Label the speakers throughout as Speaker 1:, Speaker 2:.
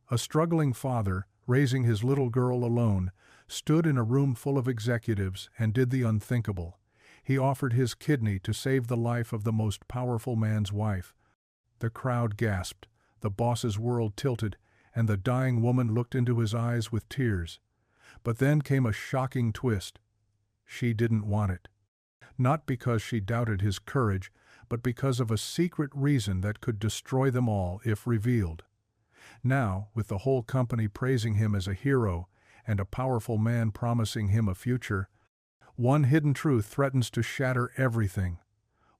Speaker 1: A struggling father, raising his little girl alone, stood in a room full of executives and did the unthinkable. He offered his kidney to save the life of the most powerful man's wife. The crowd gasped, the boss's world tilted, and the dying woman looked into his eyes with tears. But then came a shocking twist. She didn't want it. Not because she doubted his courage, but because of a secret reason that could destroy them all if revealed. Now, with the whole company praising him as a hero and a powerful man promising him a future, one hidden truth threatens to shatter everything.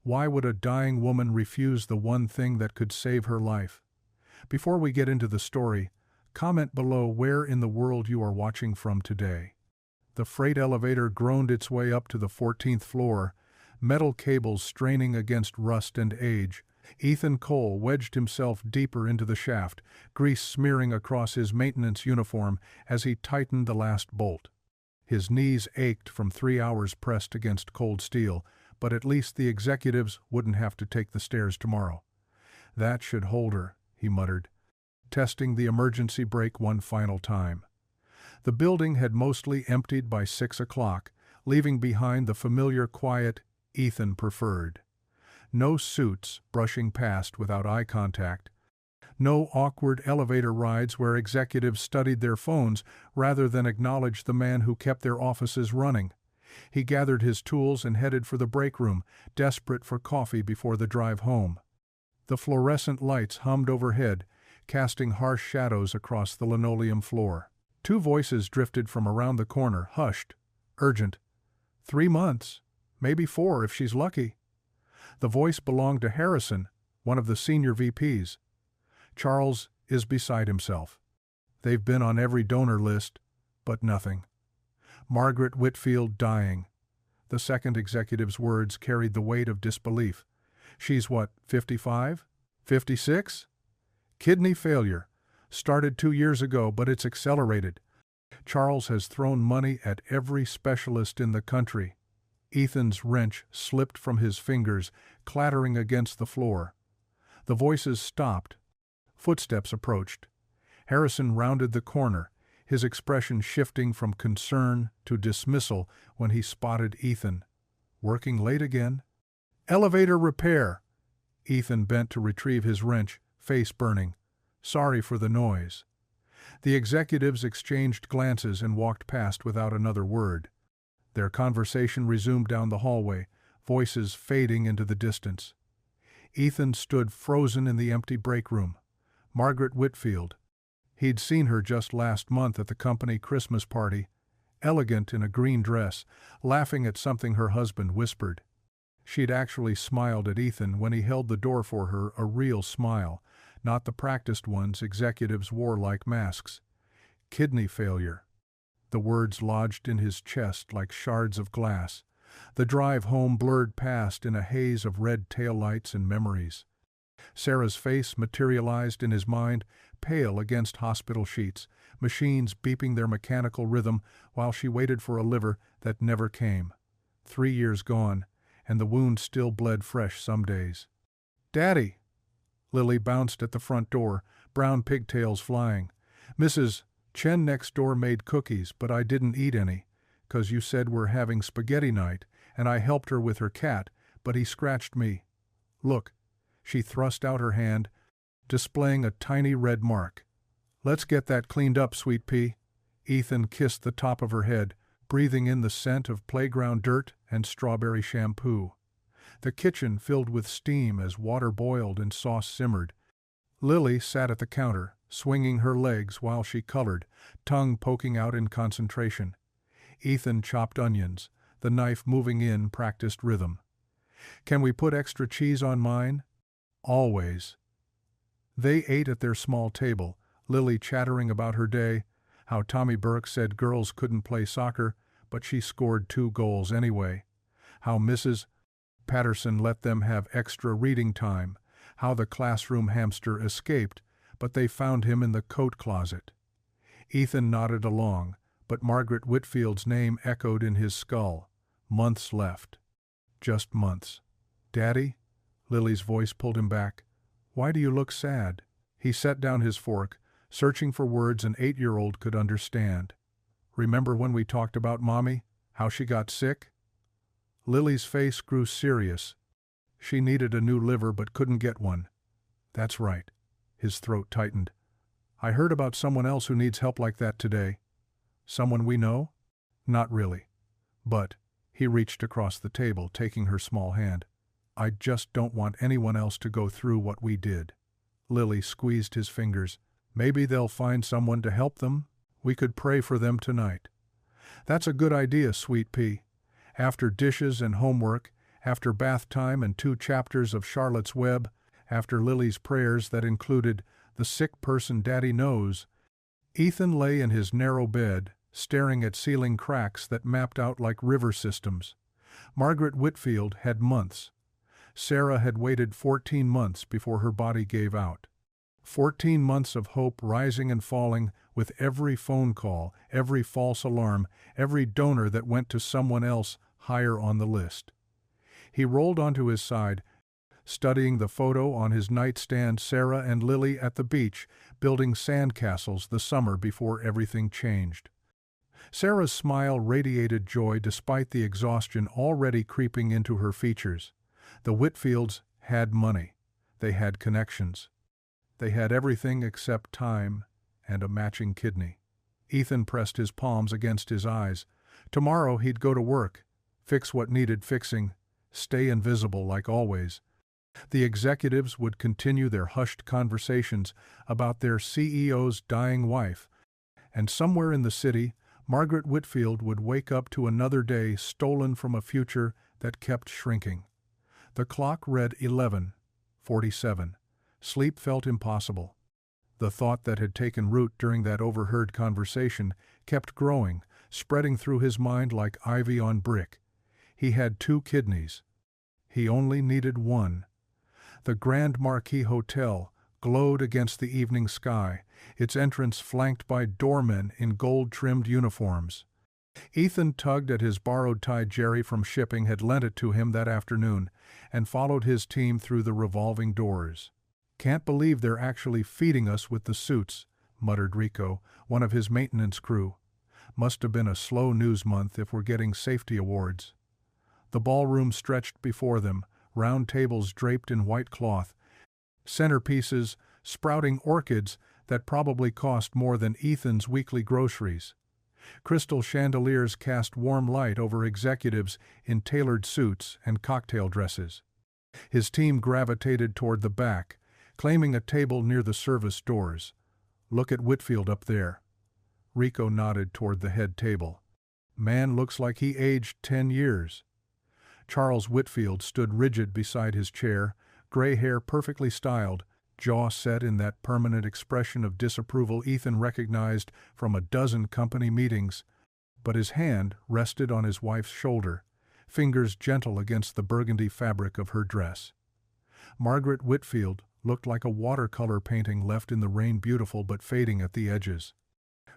Speaker 1: Why would a dying woman refuse the one thing that could save her life? Before we get into the story, comment below where in the world you are watching from today. The freight elevator groaned its way up to the 14th floor, metal cables straining against rust and age. Ethan Cole wedged himself deeper into the shaft, grease smearing across his maintenance uniform as he tightened the last bolt. His knees ached from 3 hours pressed against cold steel, but at least the executives wouldn't have to take the stairs tomorrow. That should hold her, he muttered, testing the emergency brake one final time. The building had mostly emptied by 6 o'clock, leaving behind the familiar quiet Ethan preferred. No suits brushing past without eye contact. No awkward elevator rides where executives studied their phones rather than acknowledge the man who kept their offices running. He gathered his tools and headed for the break room, desperate for coffee before the drive home. The fluorescent lights hummed overhead, casting harsh shadows across the linoleum floor. 2 voices drifted from around the corner, hushed, urgent. 3 months, maybe 4 if she's lucky. The voice belonged to Harrison, one of the senior VPs. Charles is beside himself. They've been on every donor list, but nothing. Margaret Whitfield dying. The second executive's words carried the weight of disbelief. She's what, 55? 56? Kidney failure. Started 2 years ago, but it's accelerated. Charles has thrown money at every specialist in the country. Ethan's wrench slipped from his fingers, clattering against the floor. The voices stopped. Footsteps approached. Harrison rounded the corner, his expression shifting from concern to dismissal when he spotted Ethan. Working late again? Elevator repair. Ethan bent to retrieve his wrench, face burning. Sorry for the noise. The executives exchanged glances and walked past without another word. Their conversation resumed down the hallway, voices fading into the distance. Ethan stood frozen in the empty break room. Margaret Whitfield. He'd seen her just last month at the company Christmas party, elegant in a green dress, laughing at something her husband whispered. She'd actually smiled at Ethan when he held the door for her, a real smile, not the practiced ones executives wore like masks. Kidney failure. The words lodged in his chest like shards of glass. The drive home blurred past in a haze of red taillights and memories. Sarah's face materialized in his mind, pale against hospital sheets, machines beeping their mechanical rhythm while she waited for a liver that never came. 3 years gone, and the wound still bled fresh some days. "Daddy!" Lily bounced at the front door, brown pigtails flying. "Mrs. Chen next door made cookies, but I didn't eat any, 'cause you said we're having spaghetti night, and I helped her with her cat, but he scratched me. Look." She thrust out her hand, displaying a tiny red mark. "Let's get that cleaned up, sweet pea." Ethan kissed the top of her head, breathing in the scent of playground dirt and strawberry shampoo. The kitchen filled with steam as water boiled and sauce simmered. Lily sat at the counter, swinging her legs while she colored, tongue poking out in concentration. Ethan chopped onions, the knife moving in practiced rhythm. "Can we put extra cheese on mine?" "Always." They ate at their small table, Lily chattering about her day, how Tommy Burke said girls couldn't play soccer, but she scored 2 goals anyway, how Mrs. Patterson let them have extra reading time, how the classroom hamster escaped, but they found him in the coat closet. Ethan nodded along, but Margaret Whitfield's name echoed in his skull. Months left. Just months. "Daddy?" Lily's voice pulled him back. "Why do you look sad?" He set down his fork, searching for words an 8-year-old could understand. "Remember when we talked about Mommy? How she got sick?" Lily's face grew serious. She needed a new liver but couldn't get one. "That's right." His throat tightened. "I heard about someone else who needs help like that today." "Someone we know?" "Not really. But," he reached across the table, taking her small hand, "I just don't want anyone else to go through what we did." Lily squeezed his fingers. "Maybe they'll find someone to help them. We could pray for them tonight." "That's a good idea, Sweet Pea. After dishes and homework, after bath time and 2 chapters of Charlotte's Web, after Lily's prayers that included 'the sick person Daddy knows,'" Ethan lay in his narrow bed, staring at ceiling cracks that mapped out like river systems. Margaret Whitfield had months. Sarah had waited 14 months before her body gave out. 14 months of hope rising and falling with every phone call, every false alarm, every donor that went to someone else higher on the list. He rolled onto his side, studying the photo on his nightstand, Sarah and Lily at the beach, building sandcastles the summer before everything changed. Sarah's smile radiated joy despite the exhaustion already creeping into her features. The Whitfields had money. They had connections. They had everything except time and a matching kidney. Ethan pressed his palms against his eyes. Tomorrow he'd go to work, fix what needed fixing, stay invisible like always. The executives would continue their hushed conversations about their CEO's dying wife, and somewhere in the city, Margaret Whitfield would wake up to another day stolen from a future that kept shrinking. The clock read 11:47. Sleep felt impossible. The thought that had taken root during that overheard conversation kept growing, spreading through his mind like ivy on brick. He had 2 kidneys. He only needed one. The Grand Marquis Hotel glowed against the evening sky, its entrance flanked by doormen in gold-trimmed uniforms. Ethan tugged at his borrowed tie Jerry from shipping had lent it to him that afternoon, and followed his team through the revolving doors. "Can't believe they're actually feeding us with the suits," muttered Rico, one of his maintenance crew. "Must have been a slow news month if we're getting safety awards." The ballroom stretched before them, round tables draped in white cloth, centerpieces sprouting orchids that probably cost more than Ethan's weekly groceries. Crystal chandeliers cast warm light over executives in tailored suits and cocktail dresses. His team gravitated toward the back, claiming a table near the service doors. "Look at Whitfield up there." Rico nodded toward the head table. "Man looks like he aged 10 years. Charles Whitfield stood rigid beside his chair, gray hair perfectly styled, jaw set in that permanent expression of disapproval Ethan recognized from a dozen company meetings, but his hand rested on his wife's shoulder, fingers gentle against the burgundy fabric of her dress. Margaret Whitfield looked like a watercolor painting left in the rain, beautiful but fading at the edges.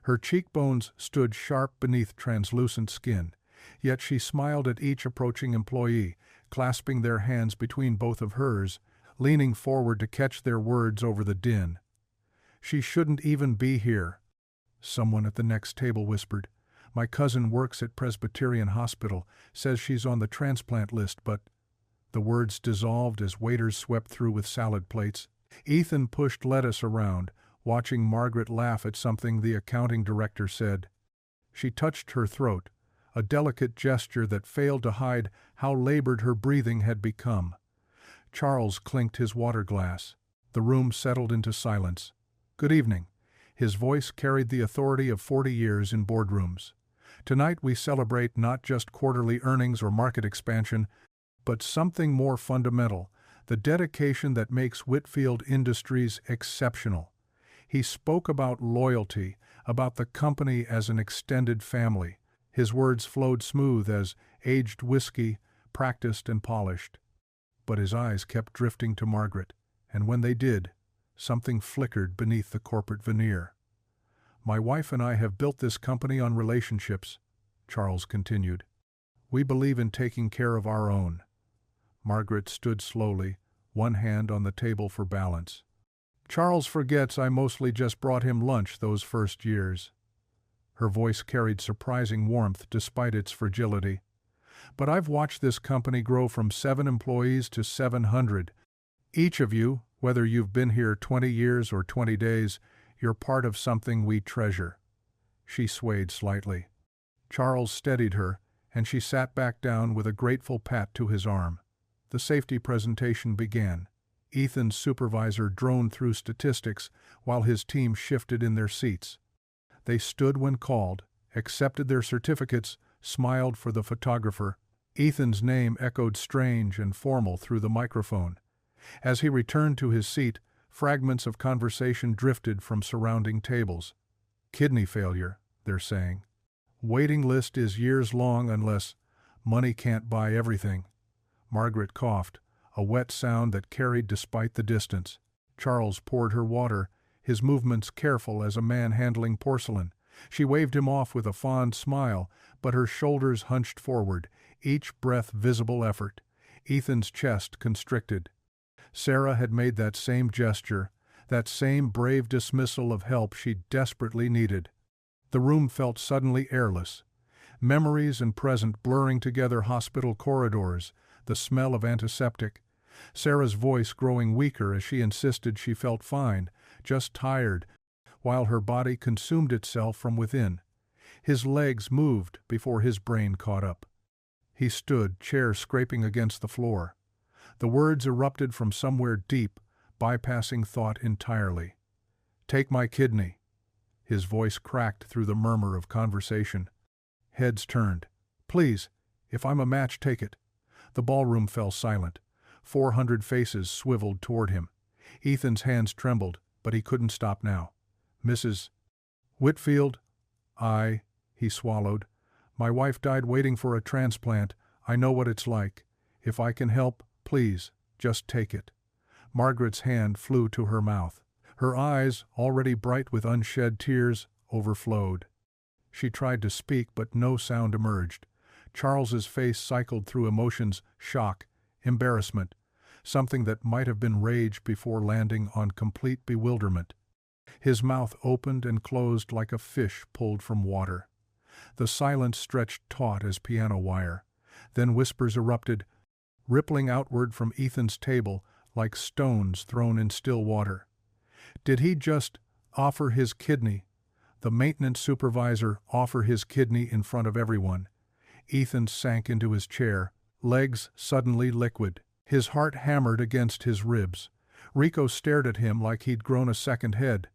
Speaker 1: Her cheekbones stood sharp beneath translucent skin, yet she smiled at each approaching employee, clasping their hands between both of hers, leaning forward to catch their words over the din. "She shouldn't even be here," someone at the next table whispered. "My cousin works at Presbyterian Hospital, says she's on the transplant list, but—" The words dissolved as waiters swept through with salad plates. Ethan pushed lettuce around, watching Margaret laugh at something the accounting director said. She touched her throat, a delicate gesture that failed to hide how labored her breathing had become. Charles clinked his water glass. The room settled into silence. "Good evening." His voice carried the authority of 40 years in boardrooms. "Tonight we celebrate not just quarterly earnings or market expansion, but something more fundamental, the dedication that makes Whitfield Industries exceptional." He spoke about loyalty, about the company as an extended family. His words flowed smooth as aged whiskey, practiced and polished. But his eyes kept drifting to Margaret, and when they did, something flickered beneath the corporate veneer. "My wife and I have built this company on relationships," Charles continued. "We believe in taking care of our own." Margaret stood slowly, one hand on the table for balance. Charles forgets I mostly just brought him lunch those first years." Her voice carried surprising warmth despite its fragility. "But I've watched this company grow from 7 employees to 700. Each of you, whether you've been here 20 years or 20 days, you're part of something we treasure." She swayed slightly. Charles steadied her, and she sat back down with a grateful pat to his arm. The safety presentation began. Ethan's supervisor droned through statistics while his team shifted in their seats. They stood when called, accepted their certificates, smiled for the photographer. Ethan's name echoed strange and formal through the microphone. As he returned to his seat, fragments of conversation drifted from surrounding tables. "Kidney failure," they're saying. "Waiting list is years long unless money can't buy everything." Margaret coughed, a wet sound that carried despite the distance. Charles poured her water, his movements careful as a man handling porcelain. She waved him off with a fond smile, but her shoulders hunched forward, each breath visible effort. Ethan's chest constricted. Sarah had made that same gesture, that same brave dismissal of help she desperately needed. The room felt suddenly airless. Memories and present blurring together, hospital corridors, the smell of antiseptic. Sarah's voice growing weaker as she insisted she felt fine, just tired, while her body consumed itself from within. His legs moved before his brain caught up. He stood, chair scraping against the floor. The words erupted from somewhere deep, bypassing thought entirely. "Take my kidney." His voice cracked through the murmur of conversation. Heads turned. "Please, if I'm a match, take it." The ballroom fell silent. 400 faces swiveled toward him. Ethan's hands trembled, but he couldn't stop now. "Mrs. Whitfield?" He swallowed. "My wife died waiting for a transplant. I know what it's like. If I can help, please, just take it." Margaret's hand flew to her mouth. Her eyes, already bright with unshed tears, overflowed. She tried to speak, but no sound emerged. Charles's face cycled through emotions: shock, embarrassment, something that might have been rage before landing on complete bewilderment. His mouth opened and closed like a fish pulled from water. The silence stretched taut as piano wire. Then whispers erupted, rippling outward from Ethan's table like stones thrown in still water. Did he just offer his kidney? The maintenance supervisor offer his kidney in front of everyone? Ethan sank into his chair, legs suddenly liquid. His heart hammered against his ribs. Rico stared at him like he'd grown a second head.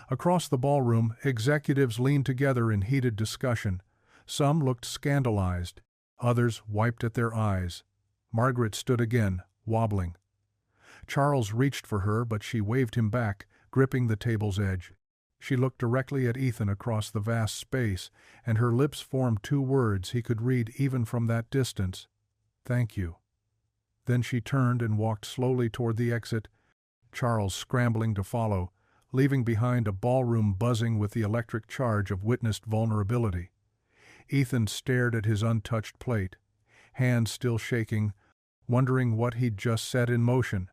Speaker 1: Across the ballroom, executives leaned together in heated discussion. Some looked scandalized. Others wiped at their eyes. Margaret stood again, wobbling. Charles reached for her, but she waved him back, gripping the table's edge. She looked directly at Ethan across the vast space, and her lips formed 2 words he could read even from that distance: "Thank you." Then she turned and walked slowly toward the exit, Charles scrambling to follow, leaving behind a ballroom buzzing with the electric charge of witnessed vulnerability. Ethan stared at his untouched plate, hands still shaking, wondering what he'd just set in motion.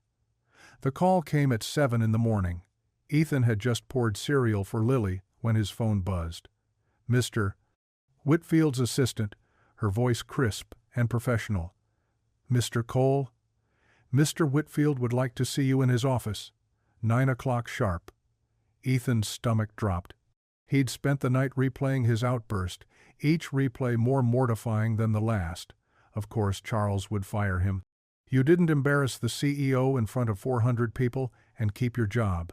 Speaker 1: The call came at 7 in the morning. Ethan had just poured cereal for Lily when his phone buzzed. "Mr. Whitfield's assistant," her voice crisp and professional. "Mr. Cole? Mr. Whitfield would like to see you in his office. 9 o'clock sharp." Ethan's stomach dropped. He'd spent the night replaying his outburst, each replay more mortifying than the last. Of course, Charles would fire him. "You didn't embarrass the CEO in front of 400 people and keep your job."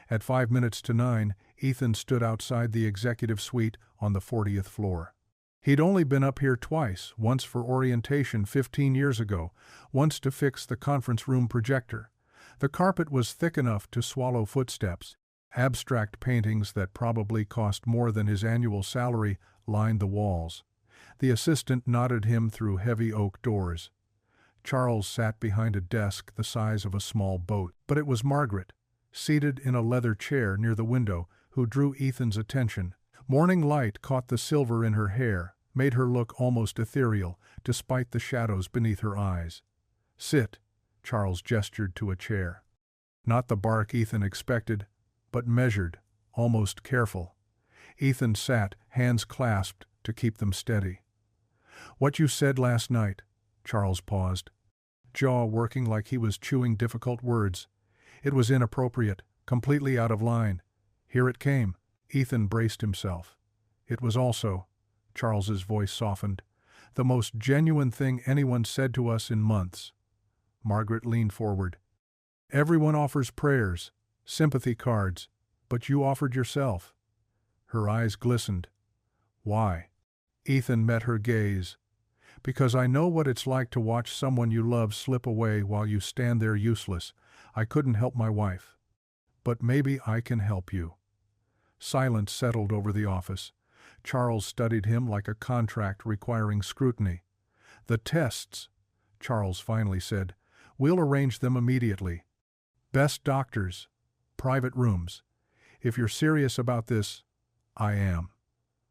Speaker 1: At 5 minutes to 9, Ethan stood outside the executive suite on the 40th floor. He'd only been up here twice, once for orientation 15 years ago, once to fix the conference room projector. The carpet was thick enough to swallow footsteps. Abstract paintings that probably cost more than his annual salary lined the walls. The assistant nodded him through heavy oak doors. Charles sat behind a desk the size of a small boat, but it was Margaret, seated in a leather chair near the window, who drew Ethan's attention. Morning light caught the silver in her hair, made her look almost ethereal, despite the shadows beneath her eyes. "Sit," Charles gestured to a chair. Not the bark Ethan expected, but measured, almost careful. Ethan sat, hands clasped, to keep them steady. "What you said last night," Charles paused, jaw working like he was chewing difficult words. "It was inappropriate, completely out of line." Here it came. Ethan braced himself. "It was also," Charles's voice softened, "the most genuine thing anyone said to us in months." Margaret leaned forward. "Everyone offers prayers, sympathy cards, but you offered yourself." Her eyes glistened. "Why?" Ethan met her gaze. "Because I know what it's like to watch someone you love slip away while you stand there useless. I couldn't help my wife. But maybe I can help you." Silence settled over the office. Charles studied him like a contract requiring scrutiny. "The tests," Charles finally said. "We'll arrange them immediately. Best doctors, private rooms. If you're serious about this, I am."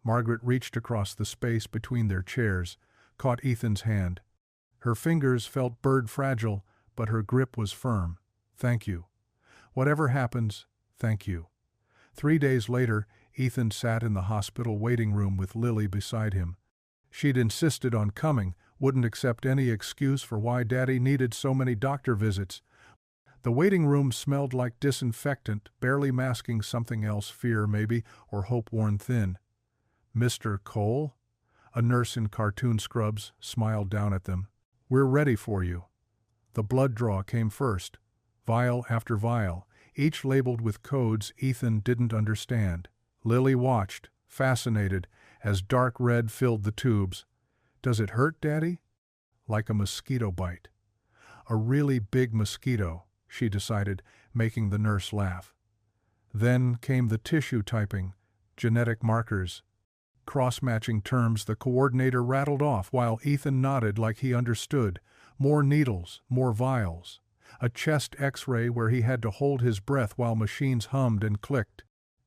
Speaker 1: Margaret reached across the space between their chairs, caught Ethan's hand. Her fingers felt bird-fragile, but her grip was firm. "Thank you. Whatever happens, thank you." 3 days later, Ethan sat in the hospital waiting room with Lily beside him. She'd insisted on coming, wouldn't accept any excuse for why Daddy needed so many doctor visits. The waiting room smelled like disinfectant, barely masking something else, fear maybe, or hope worn thin. "Mr. Cole?" A nurse in cartoon scrubs smiled down at them. "We're ready for you." The blood draw came first, vial after vial, each labeled with codes Ethan didn't understand. Lily watched, fascinated, as dark red filled the tubes. "Does it hurt, Daddy?" "Like a mosquito bite." "A really big mosquito," she decided, making the nurse laugh. Then came the tissue typing, genetic markers. Cross-matching terms the coordinator rattled off while Ethan nodded like he understood. More needles, more vials. A chest X-ray where he had to hold his breath while machines hummed and clicked.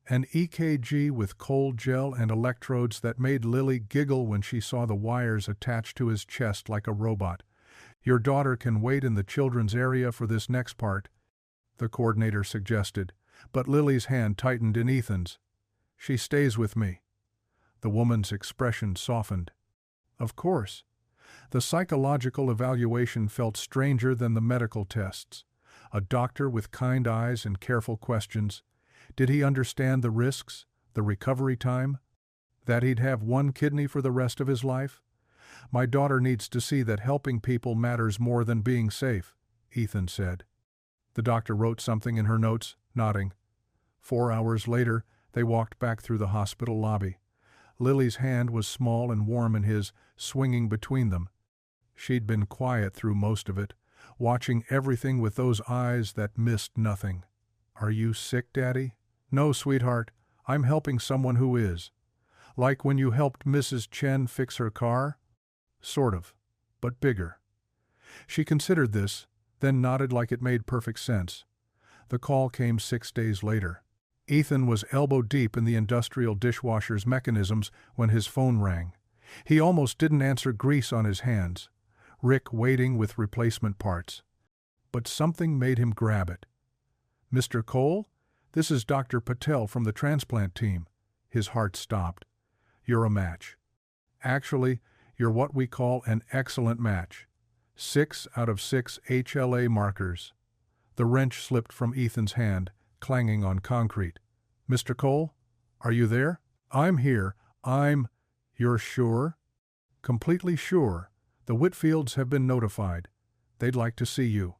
Speaker 1: An EKG with cold gel and electrodes that made Lily giggle when she saw the wires attached to his chest like a robot. "Your daughter can wait in the children's area for this next part," the coordinator suggested, but Lily's hand tightened in Ethan's. "She stays with me." The woman's expression softened. "Of course." The psychological evaluation felt stranger than the medical tests. A doctor with kind eyes and careful questions. Did he understand the risks, the recovery time? That he'd have one kidney for the rest of his life? "My daughter needs to see that helping people matters more than being safe," Ethan said. The doctor wrote something in her notes, nodding. 4 hours later, they walked back through the hospital lobby. Lily's hand was small and warm in his, swinging between them. She'd been quiet through most of it, watching everything with those eyes that missed nothing. "Are you sick, Daddy?" "No, sweetheart. I'm helping someone who is." "Like when you helped Mrs. Chen fix her car?" "Sort of, but bigger." She considered this, then nodded like it made perfect sense. The call came 6 days later. Ethan was elbow-deep in the industrial dishwasher's mechanisms when his phone rang. He almost didn't answer, grease on his hands. Rick waiting with replacement parts. But something made him grab it. "Mr. Cole? This is Dr. Patel from the transplant team." His heart stopped. "You're a match. Actually, you're what we call an excellent match. 6 out of 6 HLA markers." The wrench slipped from Ethan's hand, clanging on concrete. "Mr. Cole? Are you there?" "I'm here. You're sure?" "Completely sure. The Whitfields have been notified. They'd like to see you."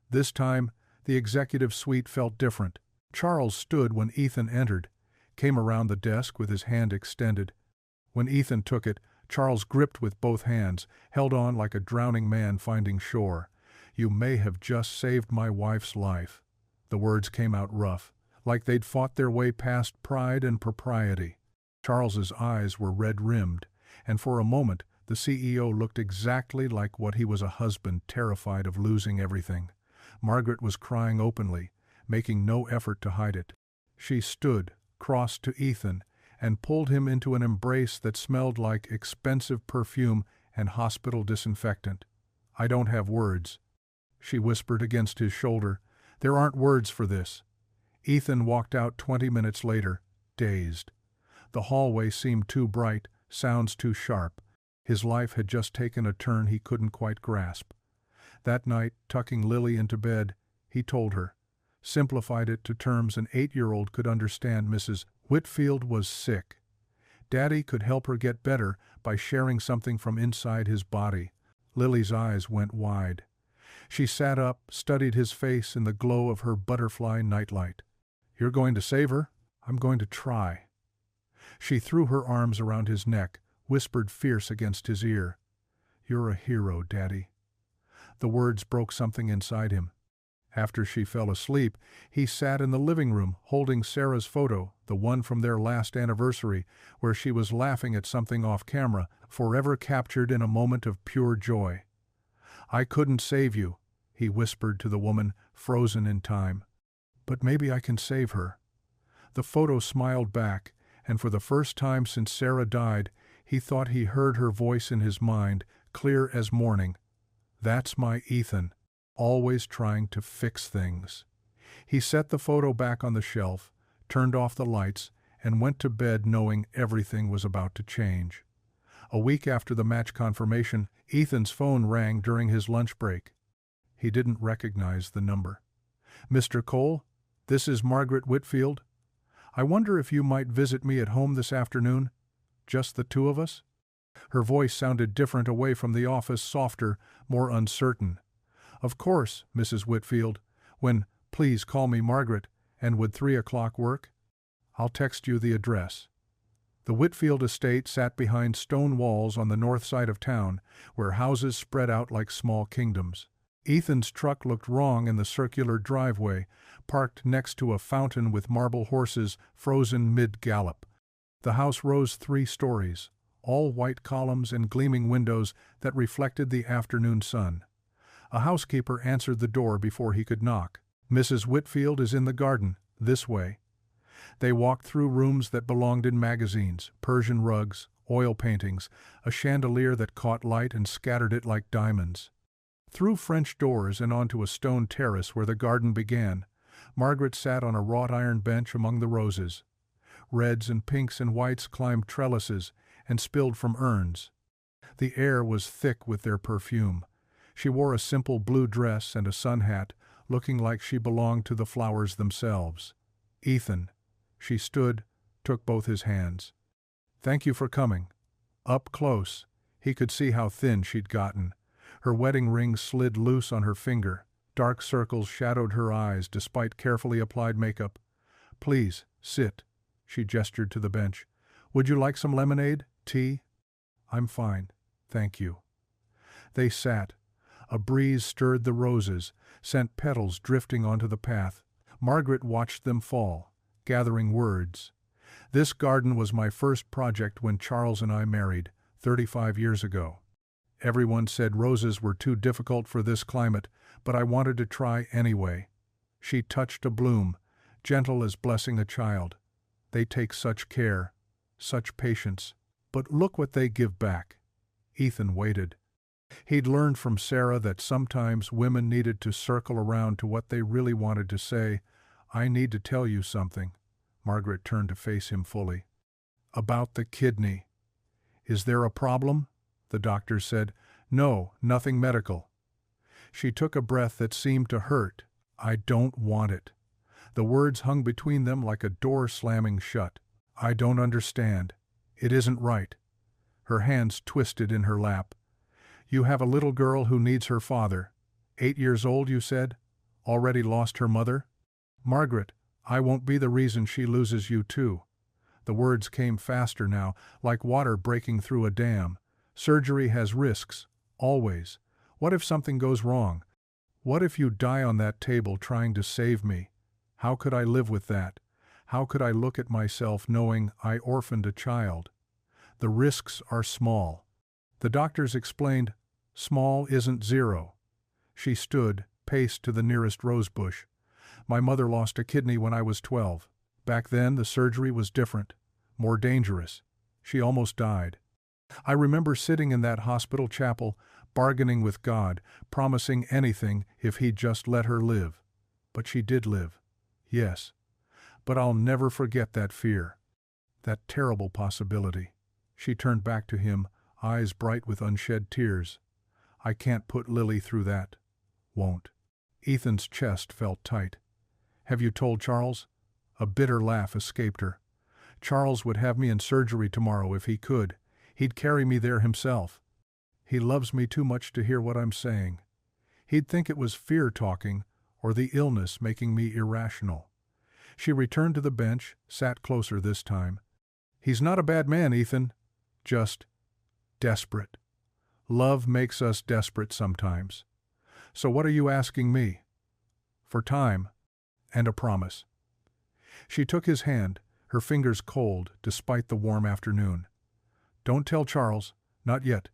Speaker 1: This time, the executive suite felt different. Charles stood when Ethan entered, came around the desk with his hand extended. When Ethan took it, Charles gripped with both hands, held on like a drowning man finding shore. "You may have just saved my wife's life." The words came out rough, like they'd fought their way past pride and propriety. Charles's eyes were red-rimmed, and for a moment the CEO looked exactly like what he was, a husband terrified of losing everything. Margaret was crying openly, making no effort to hide it. She stood, crossed to Ethan, and pulled him into an embrace that smelled like expensive perfume and hospital disinfectant. "I don't have words," she whispered against his shoulder, There aren't words for this. Ethan walked out 20 minutes later, dazed. The hallway seemed too bright, sounds too sharp. His life had just taken a turn he couldn't quite grasp. That night, tucking Lily into bed, he told her, simplified it to terms an 8-year-old could understand. Mrs. Whitfield was sick. Daddy could help her get better by sharing something from inside his body. Lily's eyes went wide. She sat up, studied his face in the glow of her butterfly nightlight. "You're going to save her? I'm going to try." She threw her arms around his neck, whispered fierce against his ear, "You're a hero, Daddy." The words broke something inside him. After she fell asleep, he sat in the living room holding Sarah's photo, the one from their last anniversary, where she was laughing at something off camera, forever captured in a moment of pure joy. "I couldn't save you," he whispered to the woman, frozen in time. "But maybe I can save her." The photo smiled back, and for the first time since Sarah died, he thought he heard her voice in his mind, clear as morning. "That's my Ethan, always trying to fix things." He set the photo back on the shelf, turned off the lights, and went to bed knowing everything was about to change. A week after the match confirmation, Ethan's phone rang during his lunch break. He didn't recognize the number. "Mr. Cole, this is Margaret Whitfield. I wonder if you might visit me at home this afternoon? Just the two of us?" Her voice sounded different away from the office, softer, more uncertain. "Of course, Mrs. Whitfield. When, please call me Margaret, and would 3 o'clock work? I'll text you the address." The Whitfield estate sat behind stone walls on the north side of town, where houses spread out like small kingdoms. Ethan's truck looked wrong in the circular driveway, parked next to a fountain with marble horses frozen mid-gallop. The house rose 3 stories, all white columns and gleaming windows that reflected the afternoon sun. A housekeeper answered the door before he could knock. "Mrs. Whitfield is in the garden, this way." They walked through rooms that belonged in magazines, Persian rugs, oil paintings, a chandelier that caught light and scattered it like diamonds. Through French doors and onto a stone terrace where the garden began, Margaret sat on a wrought iron bench among the roses. Reds and pinks and whites climbed trellises and spilled from urns. The air was thick with their perfume. She wore a simple blue dress and a sun hat, looking like she belonged to the flowers themselves. "Ethan." She stood, took both his hands. "Thank you for coming." Up close, he could see how thin she'd gotten. Her wedding ring slid loose on her finger. Dark circles shadowed her eyes despite carefully applied makeup. "Please, sit." She gestured to the bench. "Would you like some lemonade? Tea?" "I'm fine, thank you." They sat. A breeze stirred the roses, sent petals drifting onto the path. Margaret watched them fall, gathering words. "This garden was my first project when Charles and I married, 35 years ago. Everyone said roses were too difficult for this climate, but I wanted to try anyway." She touched a bloom, gentle as blessing a child. "They take such care, such patience, but look what they give back." Ethan waited. He'd learned from Sarah that sometimes women needed to circle around to what they really wanted to say. "I need to tell you something." Margaret turned to face him fully. "About the kidney." "Is there a problem?" The doctor said. "No, nothing medical." She took a breath that seemed to hurt. "I don't want it." The words hung between them like a door slamming shut. "I don't understand. It isn't right." Her hands twisted in her lap. "You have a little girl who needs her father. 8 years old, you said? Already lost her mother?" "Margaret, I won't be the reason she loses you too." The words came faster now, like water breaking through a dam. "Surgery has risks, always. What if something goes wrong? What if you die on that table trying to save me? How could I live with that? How could I look at myself knowing I orphaned a child? The risks are small." The doctors explained, "Small isn't 0. She stood, paced to the nearest rosebush. "My mother lost a kidney when I was 12. Back then the surgery was different, more dangerous. She almost died. I remember sitting in that hospital chapel, bargaining with God, promising anything if he'd just let her live. But she did live. Yes. But I'll never forget that fear. That terrible possibility. She turned back to him, eyes bright with unshed tears. I can't put Lily through that. Won't. Ethan's chest felt tight. Have you told Charles? A bitter laugh escaped her. Charles would have me in surgery tomorrow if he could. He'd carry me there himself. He loves me too much to hear what I'm saying. He'd think it was fear talking, or the illness making me irrational. She returned to the bench, sat closer this time. He's not a bad man, Ethan. Just desperate. Love makes us desperate sometimes. So what are you asking me? For time, and a promise. She took his hand, her fingers cold despite the warm afternoon. Don't tell Charles, not yet.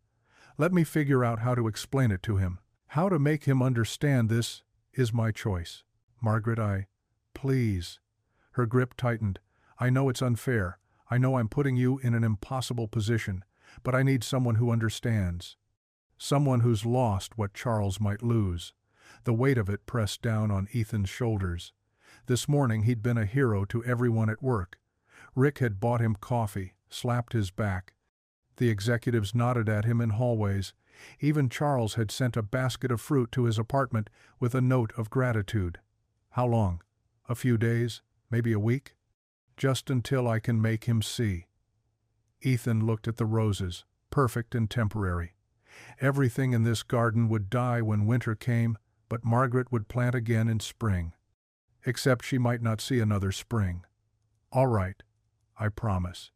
Speaker 1: Let me figure out how to explain it to him. How to make him understand this is my choice. Margaret, please. Her grip tightened. I know it's unfair. I know I'm putting you in an impossible position, but I need someone who understands. Someone who's lost what Charles might lose. The weight of it pressed down on Ethan's shoulders. This morning he'd been a hero to everyone at work. Rick had bought him coffee, slapped his back. The executives nodded at him in hallways. Even Charles had sent a basket of fruit to his apartment with a note of gratitude. How long? A few days? Maybe a week? Just until I can make him see. Ethan looked at the roses, perfect and temporary. Everything in this garden would die when winter came, but Margaret would plant again in spring. Except she might not see another spring. All right, I promise.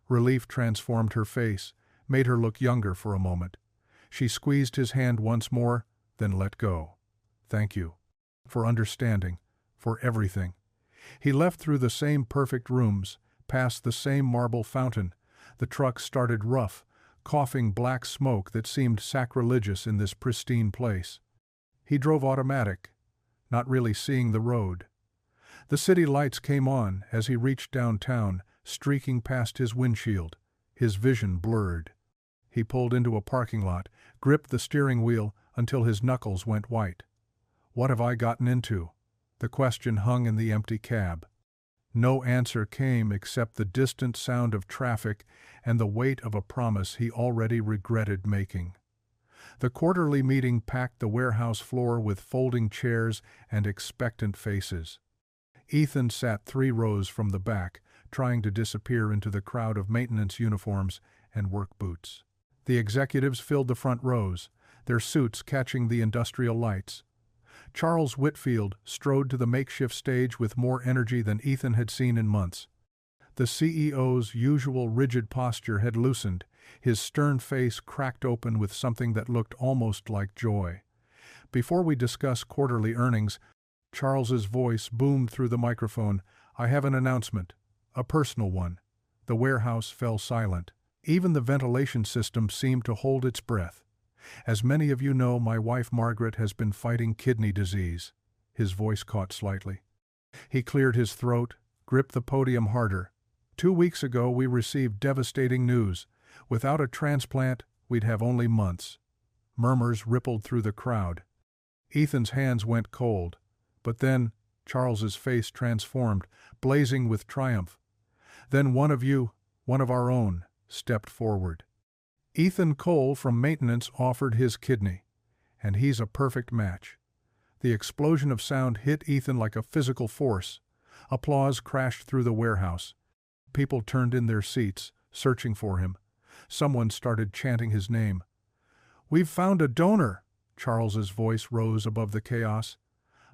Speaker 1: Relief transformed her face, made her look younger for a moment. She squeezed his hand once more, then let go. Thank you. For understanding. For everything. He left through the same perfect rooms, past the same marble fountain. The truck started rough, coughing black smoke that seemed sacrilegious in this pristine place. He drove automatic, not really seeing the road. The city lights came on as he reached downtown, streaking past his windshield, his vision blurred. He pulled into a parking lot, gripped the steering wheel until his knuckles went white. What have I gotten into? The question hung in the empty cab. No answer came except the distant sound of traffic and the weight of a promise he already regretted making. The quarterly meeting packed the warehouse floor with folding chairs and expectant faces. Ethan sat 3 rows from the back, trying to disappear into the crowd of maintenance uniforms and work boots. The executives filled the front rows, their suits catching the industrial lights. Charles Whitfield strode to the makeshift stage with more energy than Ethan had seen in months. The CEO's usual rigid posture had loosened, his stern face cracked open with something that looked almost like joy. Before we discuss quarterly earnings, Charles's voice boomed through the microphone. I have an announcement, a personal one. The warehouse fell silent. Even the ventilation system seemed to hold its breath. As many of you know, my wife Margaret has been fighting kidney disease. His voice caught slightly. He cleared his throat, gripped the podium harder. 2 weeks ago we received devastating news. Without a transplant, we'd have only months. Murmurs rippled through the crowd. Ethan's hands went cold. But then, Charles's face transformed, blazing with triumph. Then one of you, one of our own, stepped forward. Ethan Cole from maintenance offered his kidney, and he's a perfect match. The explosion of sound hit Ethan like a physical force. Applause crashed through the warehouse. People turned in their seats, searching for him. Someone started chanting his name. We've found a donor! Charles's voice rose above the chaos.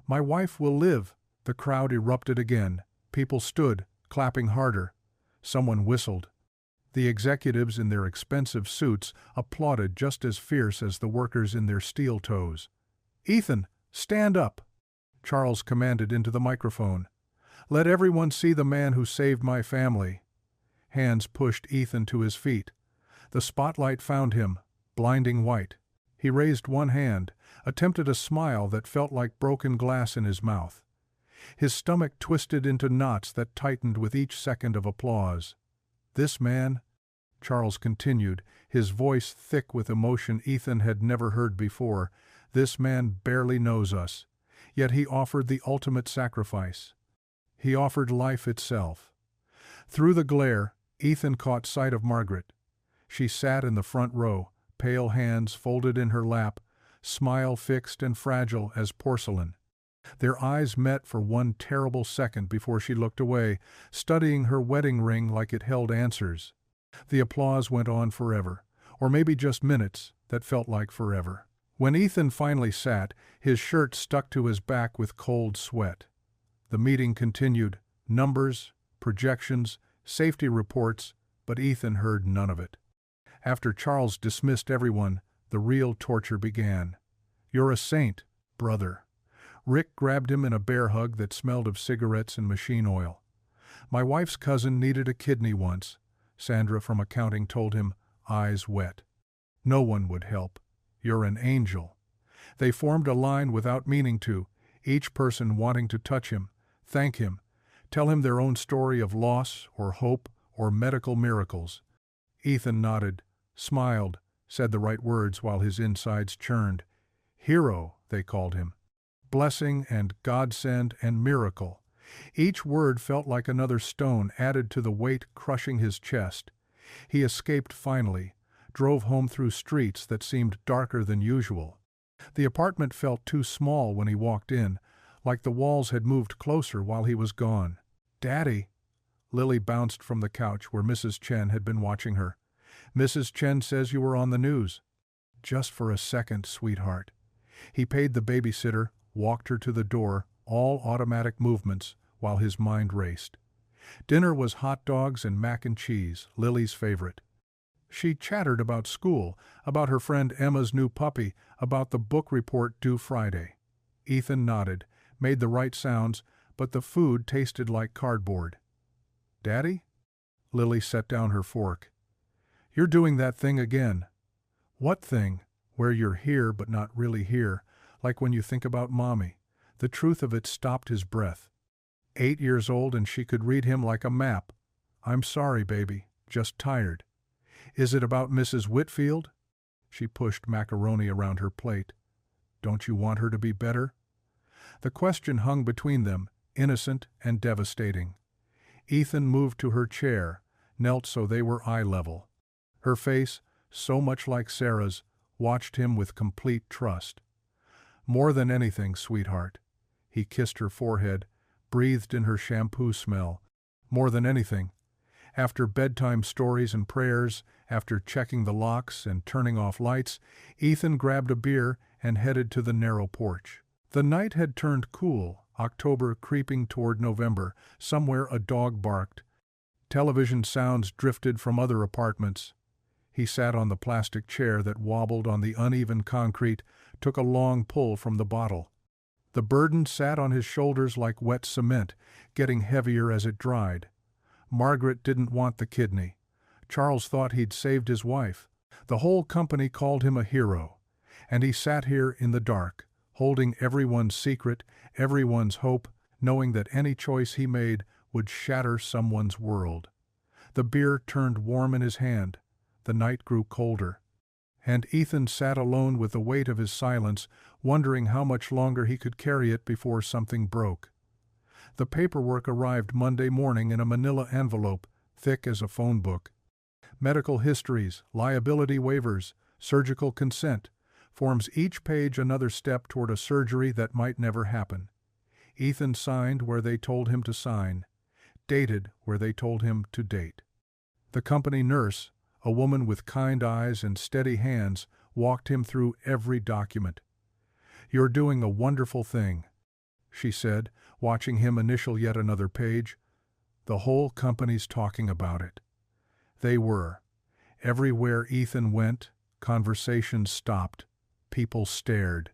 Speaker 1: My wife will live! The crowd erupted again. People stood, clapping harder. Someone whistled. The executives in their expensive suits applauded just as fierce as the workers in their steel toes. Ethan, stand up! Charles commanded into the microphone. Let everyone see the man who saved my family. Hands pushed Ethan to his feet. The spotlight found him, blinding white. He raised one hand, attempted a smile that felt like broken glass in his mouth. His stomach twisted into knots that tightened with each second of applause. This man, Charles continued, his voice thick with emotion Ethan had never heard before, this man barely knows us. Yet he offered the ultimate sacrifice. He offered life itself. Through the glare, Ethan caught sight of Margaret. She sat in the front row, pale hands folded in her lap, smile fixed and fragile as porcelain. Their eyes met for one terrible second before she looked away, studying her wedding ring like it held answers. The applause went on forever, or maybe just minutes that felt like forever. When Ethan finally sat, his shirt stuck to his back with cold sweat. The meeting continued, numbers, projections, safety reports, but Ethan heard none of it. After Charles dismissed everyone, the real torture began. "You're a saint, brother." Rick grabbed him in a bear hug that smelled of cigarettes and machine oil. "My wife's cousin needed a kidney once," Sandra from accounting told him, eyes wet. "No one would help. You're an angel." They formed a line without meaning to, each person wanting to touch him, thank him, tell him their own story of loss or hope or medical miracles. Ethan nodded, smiled, said the right words while his insides churned. Hero, they called him. Blessing and godsend and miracle. Each word felt like another stone added to the weight crushing his chest. He escaped finally, drove home through streets that seemed darker than usual. The apartment felt too small when he walked in, like the walls had moved closer while he was gone. "Daddy!" Lily bounced from the couch where Mrs. Chen had been watching her. "Mrs. Chen says you were on the news." "Just for a second, sweetheart." He paid the babysitter, walked her to the door, all automatic movements, while his mind raced. Dinner was hot dogs and mac and cheese, Lily's favorite. She chattered about school, about her friend Emma's new puppy, about the book report due Friday. Ethan nodded, made the right sounds, but the food tasted like cardboard. "Daddy?" Lily set down her fork. "You're doing that thing again." "What thing?" "Where you're here but not really here, like when you think about Mommy." The truth of it stopped his breath. 8 years old and she could read him like a map. "I'm sorry, baby, just tired." "Is it about Mrs. Whitfield?" She pushed macaroni around her plate. "Don't you want her to be better?" The question hung between them, innocent and devastating. Ethan moved to her chair, knelt so they were eye level. Her face, so much like Sarah's, watched him with complete trust. "More than anything, sweetheart." He kissed her forehead, breathed in her shampoo smell. "More than anything." After bedtime stories and prayers, after checking the locks and turning off lights, Ethan grabbed a beer and headed to the narrow porch. The night had turned cool, October creeping toward November. Somewhere a dog barked. Television sounds drifted from other apartments. He sat on the plastic chair that wobbled on the uneven concrete, took a long pull from the bottle. The burden sat on his shoulders like wet cement, getting heavier as it dried. Margaret didn't want the kidney. Charles thought he'd saved his wife. The whole company called him a hero. And he sat here in the dark, holding everyone's secret, everyone's hope, knowing that any choice he made would shatter someone's world. The beer turned warm in his hand. The night grew colder. And Ethan sat alone with the weight of his silence, wondering how much longer he could carry it before something broke. The paperwork arrived Monday morning in a manila envelope, thick as a phone book. Medical histories, liability waivers, surgical consent, forms each page another step toward a surgery that might never happen. Ethan signed where they told him to sign, dated where they told him to date. The company nurse, a woman with kind eyes and steady hands, walked him through every document. "You're doing a wonderful thing," she said, watching him initial yet another page. "The whole company's talking about it." They were. Everywhere Ethan went, conversations stopped. People stared.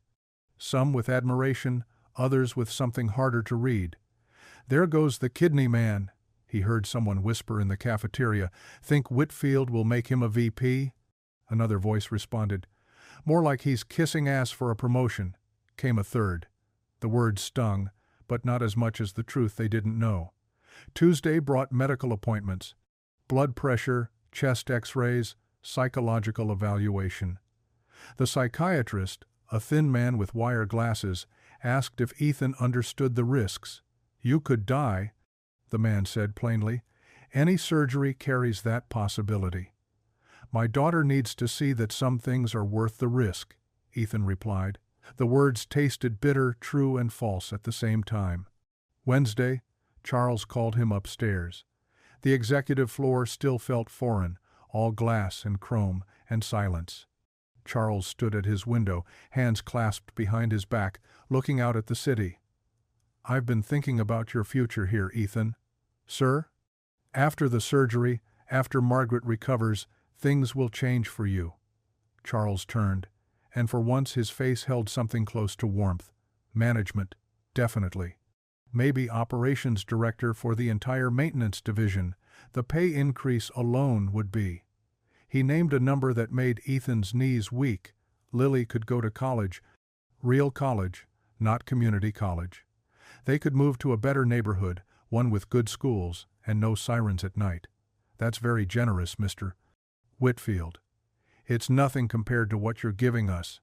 Speaker 1: Some with admiration, others with something harder to read. "There goes the kidney man," he heard someone whisper in the cafeteria. "Think Whitfield will make him a VP?" Another voice responded. "More like he's kissing ass for a promotion," came a third. The words stung, but not as much as the truth they didn't know. Tuesday brought medical appointments. Blood pressure, chest x-rays, psychological evaluation. The psychiatrist, a thin man with wire glasses, asked if Ethan understood the risks. "You could die," the man said plainly. "Any surgery carries that possibility." "My daughter needs to see that some things are worth the risk," Ethan replied. The words tasted bitter, true, and false at the same time. Wednesday, Charles called him upstairs. The executive floor still felt foreign, all glass and chrome and silence. Charles stood at his window, hands clasped behind his back, looking out at the city. "I've been thinking about your future here, Ethan." "Sir?" "After the surgery, after Margaret recovers, things will change for you." Charles turned, and for once his face held something close to warmth. "Management, definitely. Maybe operations director for the entire maintenance division. The pay increase alone would be—" He named a number that made Ethan's knees weak. Lily could go to college. Real college, not community college. They could move to a better neighborhood, one with good schools, and no sirens at night. "That's very generous, Mr. Whitfield." "It's nothing compared to what you're giving us."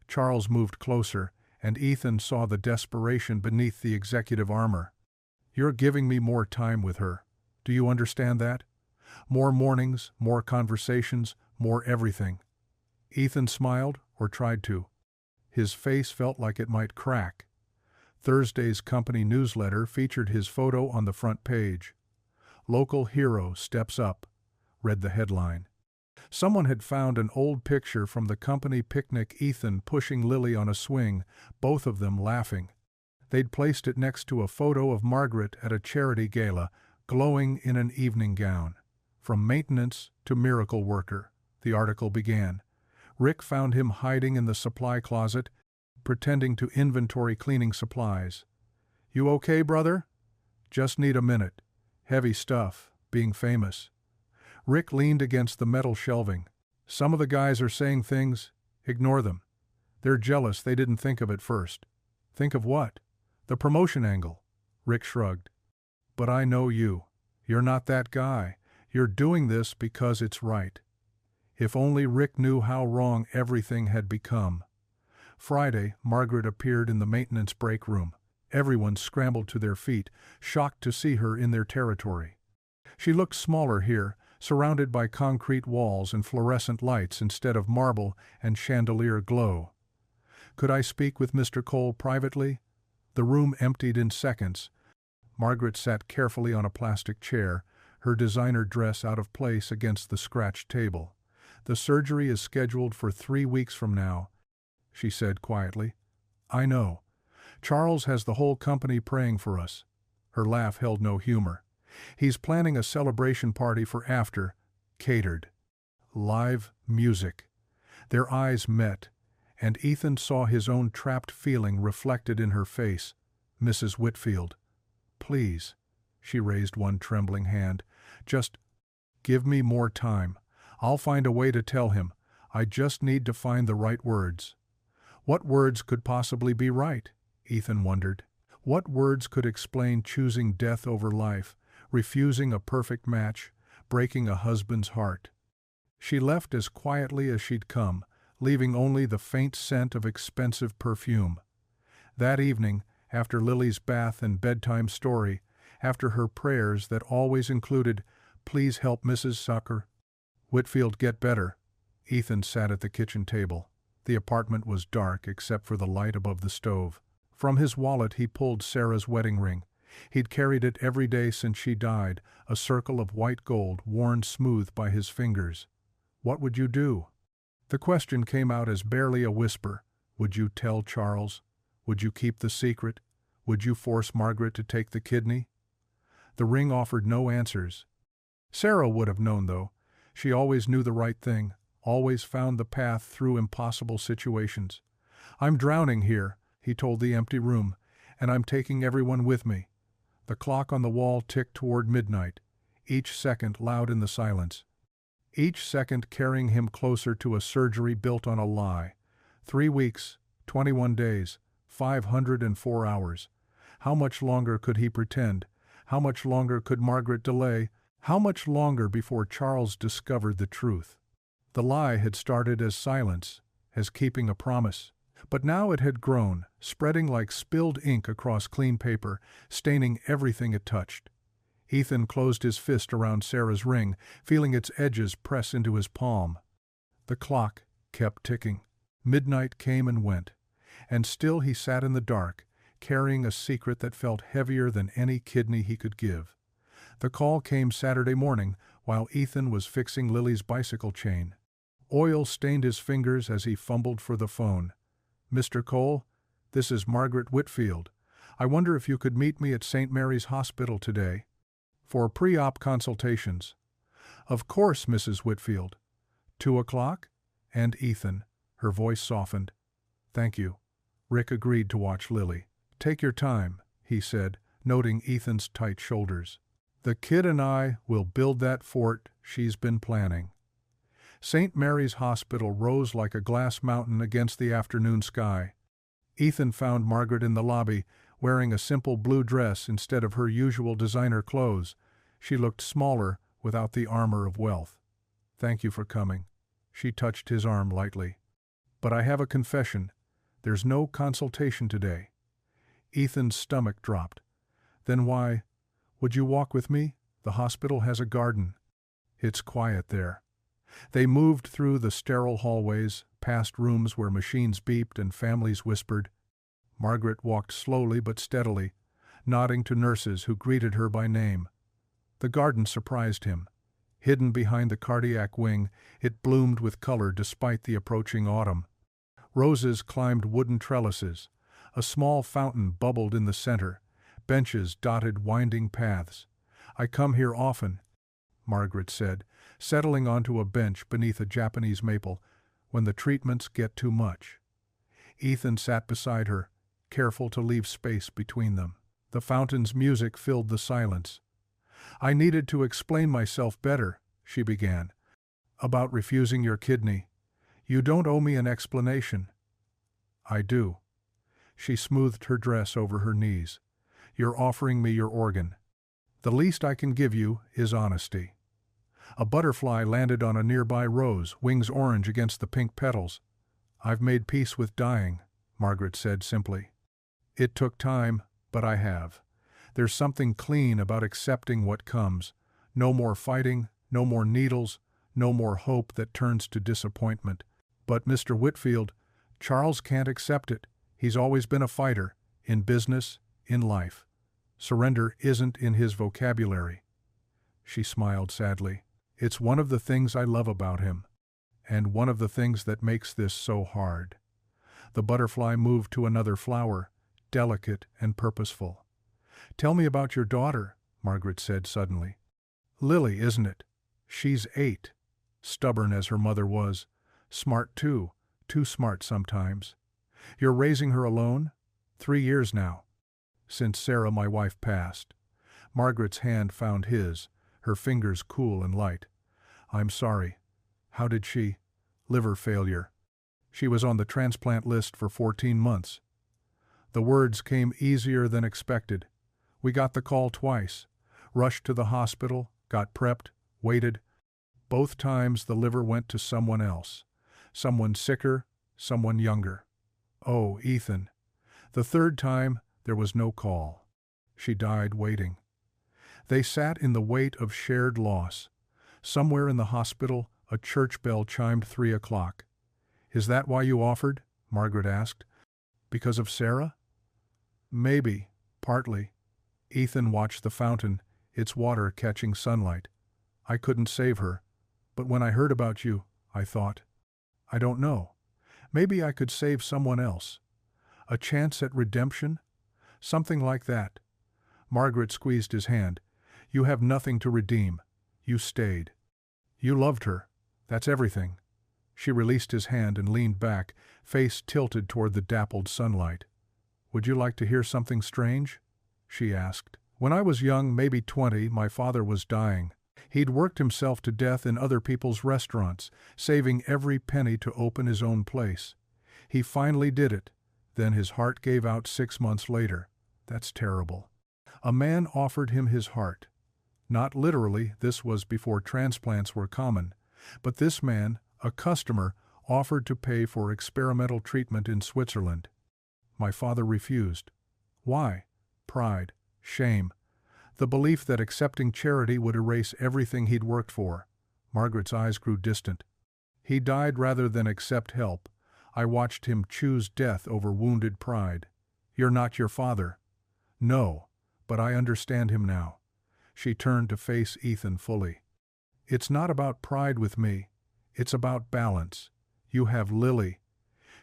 Speaker 1: Charles moved closer, and Ethan saw the desperation beneath the executive armor. "You're giving me more time with her. Do you understand that? More mornings, more conversations, more everything." Ethan smiled, or tried to. His face felt like it might crack. Thursday's company newsletter featured his photo on the front page. "Local hero steps up," read the headline. Someone had found an old picture from the company picnic, Ethan pushing Lily on a swing, both of them laughing. They'd placed it next to a photo of Margaret at a charity gala, glowing in an evening gown. "From maintenance to miracle worker," the article began. "Rick found him hiding in the supply closet, pretending to inventory cleaning supplies." "You okay, brother?" "Just need a minute. Heavy stuff, being famous." Rick leaned against the metal shelving. "Some of the guys are saying things. Ignore them. They're jealous they didn't think of it first." "Think of what?" "The promotion angle." Rick shrugged. "But I know you. You're not that guy. You're doing this because it's right." If only Rick knew how wrong everything had become. Friday, Margaret appeared in the maintenance break room. Everyone scrambled to their feet, shocked to see her in their territory. She looked smaller here, surrounded by concrete walls and fluorescent lights instead of marble and chandelier glow. "Could I speak with Mr. Cole privately?" The room emptied in seconds. Margaret sat carefully on a plastic chair, her designer dress out of place against the scratched table. "The surgery is scheduled for 3 weeks from now," she said quietly. "I know. Charles has the whole company praying for us." Her laugh held no humor. "He's planning a celebration party for after, catered. Live music." Their eyes met, and Ethan saw his own trapped feeling reflected in her face. "Mrs. Whitfield, please." She raised one trembling hand. "Just give me more time. I'll find a way to tell him. I just need to find the right words." What words could possibly be right? Ethan wondered. What words could explain choosing death over life, refusing a perfect match, breaking a husband's heart? She left as quietly as she'd come, leaving only the faint scent of expensive perfume. That evening, after Lily's bath and bedtime story, after her prayers that always included, "Please help Mrs. Whitfield get better," Ethan sat at the kitchen table. The apartment was dark except for the light above the stove. From his wallet he pulled Sarah's wedding ring. He'd carried it every day since she died, a circle of white gold worn smooth by his fingers. What would you do? The question came out as barely a whisper. Would you tell Charles? Would you keep the secret? Would you force Margaret to take the kidney? The ring offered no answers. Sarah would have known, though. She always knew the right thing, always found the path through impossible situations. "I'm drowning here," he told the empty room, "and I'm taking everyone with me." The clock on the wall ticked toward midnight, each second loud in the silence. Each second carrying him closer to a surgery built on a lie. 3 weeks, 21 days, 504 hours. How much longer could he pretend? How much longer could Margaret delay? How much longer before Charles discovered the truth? The lie had started as silence, as keeping a promise. But now it had grown, spreading like spilled ink across clean paper, staining everything it touched. Ethan closed his fist around Sarah's ring, feeling its edges press into his palm. The clock kept ticking. Midnight came and went, and still he sat in the dark, carrying a secret that felt heavier than any kidney he could give. The call came Saturday morning while Ethan was fixing Lily's bicycle chain. Oil stained his fingers as he fumbled for the phone. "Mr. Cole, this is Margaret Whitfield. I wonder if you could meet me at St. Mary's Hospital today for pre-op consultations." "Of course, Mrs. Whitfield. 2 o'clock?" And Ethan, her voice softened. "Thank you." Rick agreed to watch Lily. "Take your time," he said, noting Ethan's tight shoulders. "The kid and I will build that fort she's been planning." St. Mary's Hospital rose like a glass mountain against the afternoon sky. Ethan found Margaret in the lobby, wearing a simple blue dress instead of her usual designer clothes. She looked smaller without the armor of wealth. "Thank you for coming." She touched his arm lightly. "But I have a confession. There's no consultation today." Ethan's stomach dropped. "Then why? Would you walk with me? The hospital has a garden." "It's quiet there." They moved through the sterile hallways, past rooms where machines beeped and families whispered. Margaret walked slowly but steadily, nodding to nurses who greeted her by name. The garden surprised him. Hidden behind the cardiac wing, it bloomed with color despite the approaching autumn. Roses climbed wooden trellises. A small fountain bubbled in the center. Benches dotted winding paths. "I come here often," Margaret said, settling onto a bench beneath a Japanese maple, "when the treatments get too much." Ethan sat beside her, careful to leave space between them. The fountain's music filled the silence. "I needed to explain myself better," she began. "About refusing your kidney. You don't owe me an explanation." "I do." She smoothed her dress over her knees. "You're offering me your organ. The least I can give you is honesty." A butterfly landed on a nearby rose, wings orange against the pink petals. "I've made peace with dying," Margaret said simply. "It took time, but I have. There's something clean about accepting what comes. No more fighting, no more needles, no more hope that turns to disappointment." "But Mr. Whitfield, Charles can't accept it. He's always been a fighter, in business, in life. Surrender isn't in his vocabulary." She smiled sadly. "It's one of the things I love about him, and one of the things that makes this so hard." The butterfly moved to another flower, delicate and purposeful. "Tell me about your daughter," Margaret said suddenly. "Lily, isn't it? She's 8. Stubborn as her mother was. Smart too smart sometimes. You're raising her alone? 3 years now." "Since Sarah, my wife, passed." Margaret's hand found his, her fingers cool and light. "I'm sorry. How did she?" "Liver failure. She was on the transplant list for 14 months. The words came easier than expected. "We got the call twice. Rushed to the hospital, got prepped, waited. Both times the liver went to someone else. Someone sicker, someone younger." "Oh, Ethan." "The third time, there was no call. She died waiting." They sat in the weight of shared loss. Somewhere in the hospital, a church bell chimed 3 o'clock. "Is that why you offered?" Margaret asked. "Because of Sarah?" "Maybe, partly." Ethan watched the fountain, its water catching sunlight. "I couldn't save her, but when I heard about you, I thought, I don't know, maybe I could save someone else. A chance at redemption? Something like that." Margaret squeezed his hand. "You have nothing to redeem. You stayed. You loved her. That's everything." She released his hand and leaned back, face tilted toward the dappled sunlight. "Would you like to hear something strange?" she asked. "When I was young, maybe 20, my father was dying. He'd worked himself to death in other people's restaurants, saving every penny to open his own place. He finally did it. Then his heart gave out 6 months later. That's terrible. A man offered him his heart. Not literally, this was before transplants were common. But this man, a customer, offered to pay for experimental treatment in Switzerland. My father refused. Why? Pride, shame, the belief that accepting charity would erase everything he'd worked for. Margaret's eyes grew distant. He died rather than accept help. I watched him choose death over wounded pride. You're not your father. No, but I understand him now. She turned to face Ethan fully. It's not about pride with me. It's about balance. You have Lily.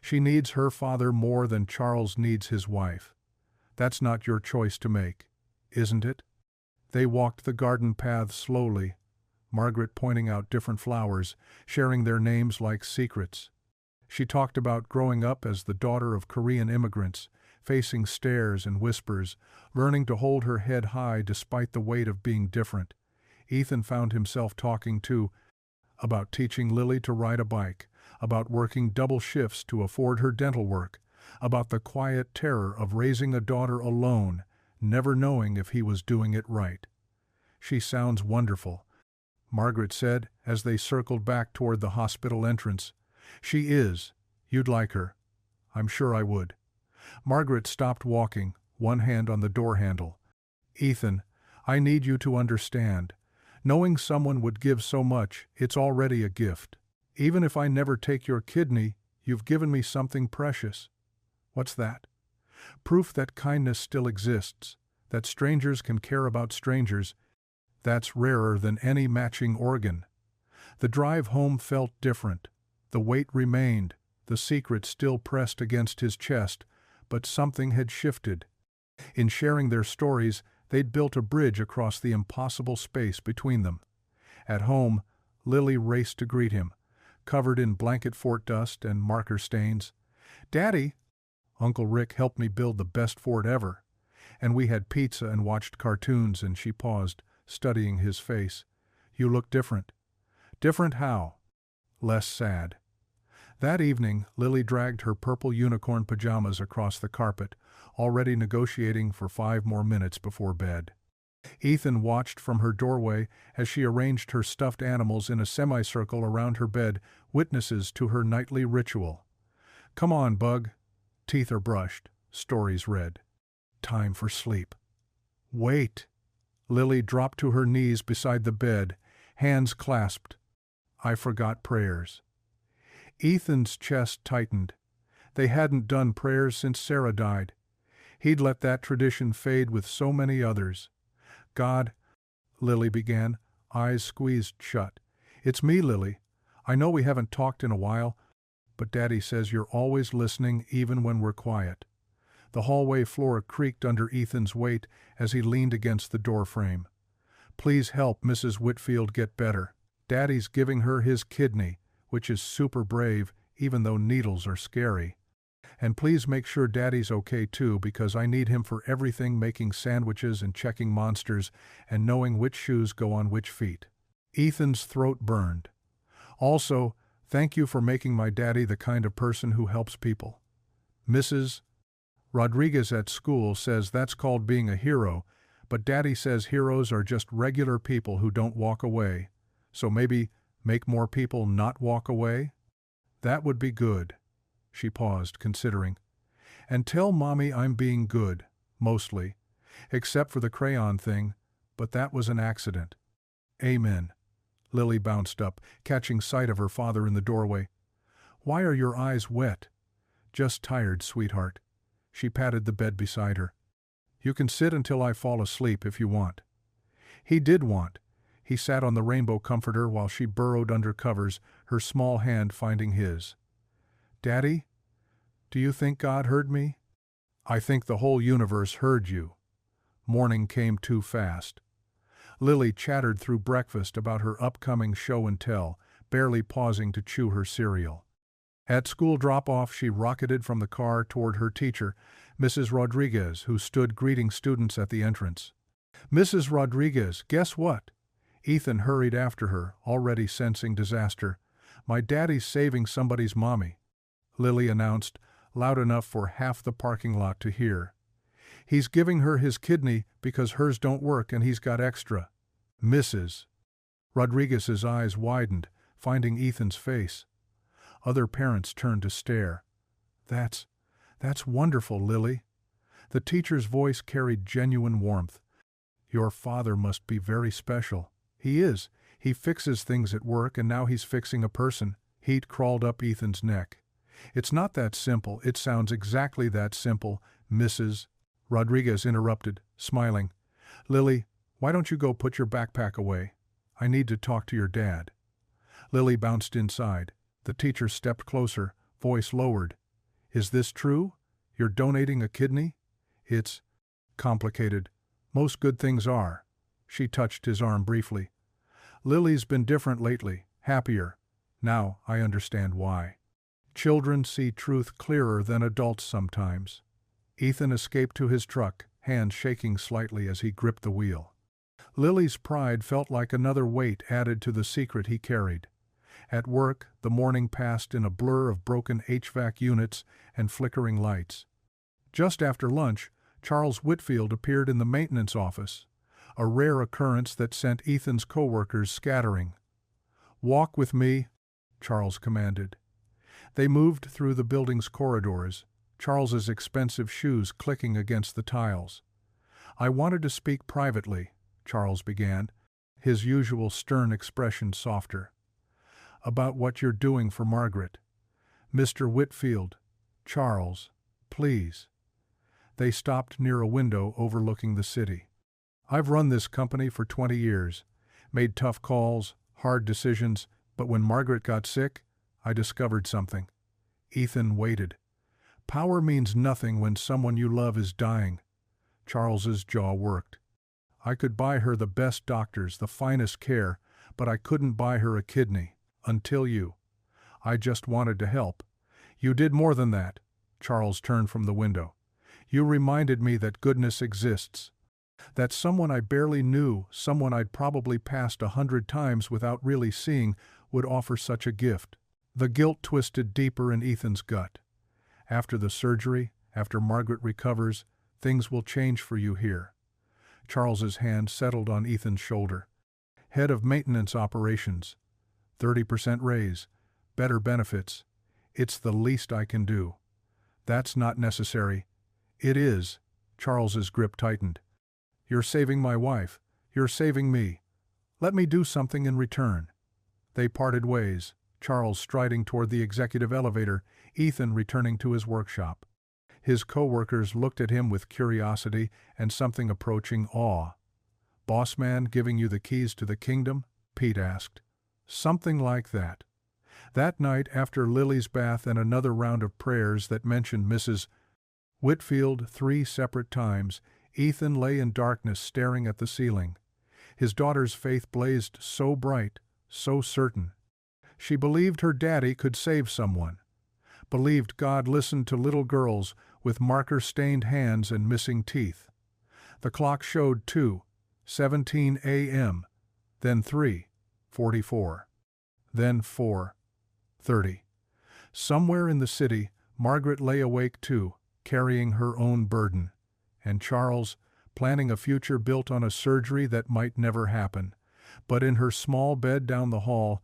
Speaker 1: She needs her father more than Charles needs his wife. That's not your choice to make, isn't it? They walked the garden path slowly, Margaret pointing out different flowers, sharing their names like secrets. She talked about growing up as the daughter of Korean immigrants, facing stares and whispers, learning to hold her head high despite the weight of being different. Ethan found himself talking too, about teaching Lily to ride a bike, about working double shifts to afford her dental work, about the quiet terror of raising a daughter alone, never knowing if he was doing it right. She sounds wonderful, Margaret said as they circled back toward the hospital entrance. She is. You'd like her. I'm sure I would. Margaret stopped walking, one hand on the door handle. Ethan, I need you to understand. Knowing someone would give so much, it's already a gift. Even if I never take your kidney, you've given me something precious. What's that? Proof that kindness still exists, that strangers can care about strangers. That's rarer than any matching organ. The drive home felt different. The weight remained, the secret still pressed against his chest, but something had shifted. In sharing their stories, they'd built a bridge across the impossible space between them. At home, Lily raced to greet him, covered in blanket fort dust and marker stains. "Daddy, Uncle Rick helped me build the best fort ever. And we had pizza and watched cartoons," and she paused, studying his face. "You look different." "Different how?" "Less sad." That evening, Lily dragged her purple unicorn pajamas across the carpet, already negotiating for 5 more minutes before bed. Ethan watched from her doorway as she arranged her stuffed animals in a semicircle around her bed, witnesses to her nightly ritual. "Come on, Bug." Teeth are brushed, stories read. Time for sleep. "Wait." Lily dropped to her knees beside the bed, hands clasped. "I forgot prayers." Ethan's chest tightened. They hadn't done prayers since Sarah died. He'd let that tradition fade with so many others. "God," Lily began, eyes squeezed shut. "It's me, Lily. I know we haven't talked in a while, but Daddy says you're always listening even when we're quiet." The hallway floor creaked under Ethan's weight as he leaned against the doorframe. "Please help Mrs. Whitfield get better. Daddy's giving her his kidney, which is super brave, even though needles are scary. And please make sure Daddy's okay too, because I need him for everything, making sandwiches and checking monsters and knowing which shoes go on which feet." Ethan's throat burned. "Also, thank you for making my daddy the kind of person who helps people. Mrs. Rodriguez at school says that's called being a hero, but Daddy says heroes are just regular people who don't walk away. So maybe make more people not walk away? That would be good." She paused, considering. "And tell Mommy I'm being good, mostly, except for the crayon thing, but that was an accident." "Amen." Lily bounced up, catching sight of her father in the doorway. "Why are your eyes wet?" "Just tired, sweetheart." She patted the bed beside her. "You can sit until I fall asleep if you want." He did want. He sat on the rainbow comforter while she burrowed under covers, her small hand finding his. "Daddy, do you think God heard me?" "I think the whole universe heard you." Morning came too fast. Lily chattered through breakfast about her upcoming show and tell, barely pausing to chew her cereal. At school drop-off, she rocketed from the car toward her teacher, Mrs. Rodriguez, who stood greeting students at the entrance. "Mrs. Rodriguez, guess what?" Ethan hurried after her, already sensing disaster. "My daddy's saving somebody's mommy," Lily announced, loud enough for half the parking lot to hear. "He's giving her his kidney because hers don't work and he's got extra." Mrs. Rodriguez's eyes widened, finding Ethan's face. Other parents turned to stare. That's wonderful, Lily." The teacher's voice carried genuine warmth. "Your father must be very special." "He is. He fixes things at work, and now he's fixing a person." Heat crawled up Ethan's neck. "It's not that simple." "It sounds exactly that simple, Mrs. Rodriguez interrupted, smiling. "Lily, why don't you go put your backpack away? I need to talk to your dad." Lily bounced inside. The teacher stepped closer, voice lowered. "Is this true? You're donating a kidney?" "It's complicated. Most good things are." She touched his arm briefly. "Lily's been different lately, happier. Now I understand why." Children see truth clearer than adults sometimes. Ethan escaped to his truck, hands shaking slightly as he gripped the wheel. Lily's pride felt like another weight added to the secret he carried. At work, the morning passed in a blur of broken HVAC units and flickering lights. Just after lunch, Charles Whitfield appeared in the maintenance office, a rare occurrence that sent Ethan's coworkers scattering. "Walk with me," Charles commanded. They moved through the building's corridors, Charles's expensive shoes clicking against the tiles. "I wanted to speak privately," Charles began, his usual stern expression softer. "About what you're doing for Margaret." "Mr. Whitfield." "Charles, please." They stopped near a window overlooking the city. "I've run this company for 20 years, made tough calls, hard decisions, but when Margaret got sick, I discovered something." Ethan waited. "Power means nothing when someone you love is dying." Charles's jaw worked. "I could buy her the best doctors, the finest care, but I couldn't buy her a kidney. Until you. I just wanted to help." "You did more than that." Charles turned from the window. "You reminded me that goodness exists. That someone I barely knew, someone I'd probably passed 100 times without really seeing, would offer such a gift." The guilt twisted deeper in Ethan's gut. "After the surgery, after Margaret recovers, things will change for you here." Charles's hand settled on Ethan's shoulder. "Head of maintenance operations. 30% raise. Better benefits. It's the least I can do." "That's not necessary." "It is." Charles's grip tightened. "You're saving my wife. You're saving me. Let me do something in return." They parted ways, Charles striding toward the executive elevator, Ethan returning to his workshop. His co-workers looked at him with curiosity and something approaching awe. "Boss man giving you the keys to the kingdom?" Pete asked. "Something like that." That night, after Lily's bath and another round of prayers that mentioned Mrs. Whitfield 3 separate times, Ethan lay in darkness staring at the ceiling. His daughter's faith blazed so bright, so certain. She believed her daddy could save someone. Believed God listened to little girls with marker-stained hands and missing teeth. The clock showed 2:17 a.m., then 3:44, then 4:30. Somewhere in the city, Margaret lay awake too, carrying her own burden. And Charles, planning a future built on a surgery that might never happen. But in her small bed down the hall,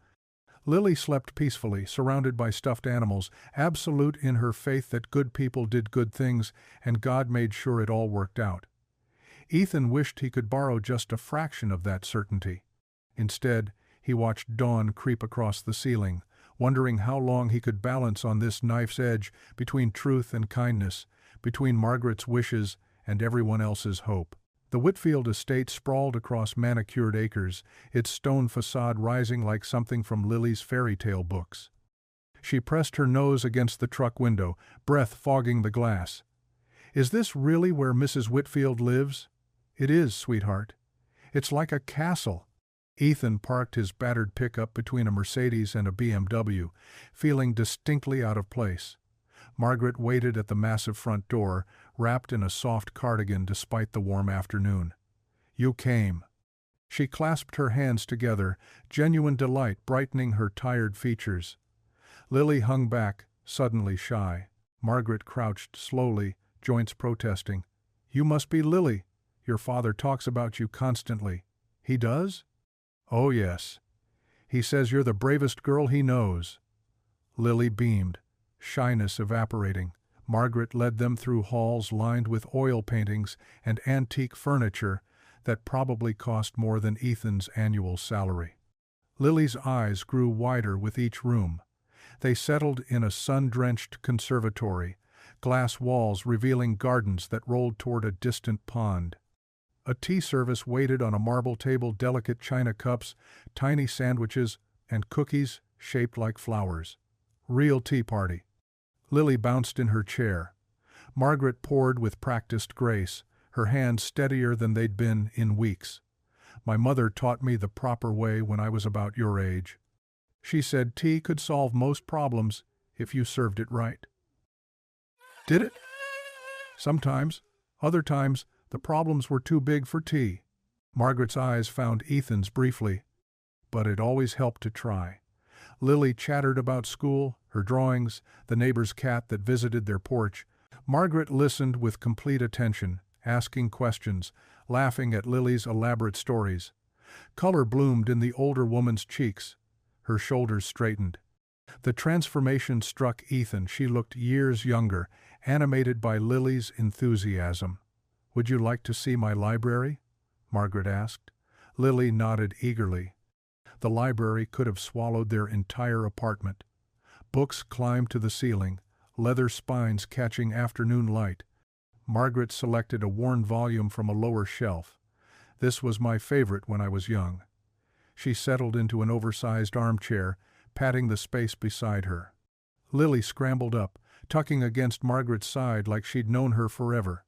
Speaker 1: Lily slept peacefully, surrounded by stuffed animals, absolute in her faith that good people did good things and God made sure it all worked out. Ethan wished he could borrow just a fraction of that certainty. Instead, he watched dawn creep across the ceiling, wondering how long he could balance on this knife's edge between truth and kindness, between Margaret's wishes and everyone else's hope. The Whitfield estate sprawled across manicured acres, its stone facade rising like something from Lily's fairy tale books. She pressed her nose against the truck window, breath fogging the glass. "Is this really where Mrs. Whitfield lives?" "It is, sweetheart. It's like a castle." Ethan parked his battered pickup between a Mercedes and a BMW, feeling distinctly out of place. Margaret waited at the massive front door, wrapped in a soft cardigan despite the warm afternoon. "You came." She clasped her hands together, genuine delight brightening her tired features. Lily hung back, suddenly shy. Margaret crouched slowly, joints protesting. "You must be Lily. Your father talks about you constantly." "He does?" "Oh yes. He says you're the bravest girl he knows." Lily beamed, shyness evaporating. Margaret led them through halls lined with oil paintings and antique furniture that probably cost more than Ethan's annual salary. Lily's eyes grew wider with each room. They settled in a sun-drenched conservatory, glass walls revealing gardens that rolled toward a distant pond. A tea service waited on a marble table, delicate china cups, tiny sandwiches, and cookies shaped like flowers. Real tea party. Lily bounced in her chair. Margaret poured with practiced grace, her hands steadier than they'd been in weeks. My mother taught me the proper way when I was about your age. She said tea could solve most problems if you served it right. Did it? Sometimes. Other times, the problems were too big for tea. Margaret's eyes found Ethan's briefly, but it always helped to try. Lily chattered about school, her drawings, the neighbor's cat that visited their porch. Margaret listened with complete attention, asking questions, laughing at Lily's elaborate stories. Color bloomed in the older woman's cheeks. Her shoulders straightened. The transformation struck Ethan. She looked years younger, animated by Lily's enthusiasm. "Would you like to see my library?" Margaret asked. Lily nodded eagerly. The library could have swallowed their entire apartment. Books climbed to the ceiling, leather spines catching afternoon light. Margaret selected a worn volume from a lower shelf. "This was my favorite when I was young." She settled into an oversized armchair, patting the space beside her. Lily scrambled up, tucking against Margaret's side like she'd known her forever.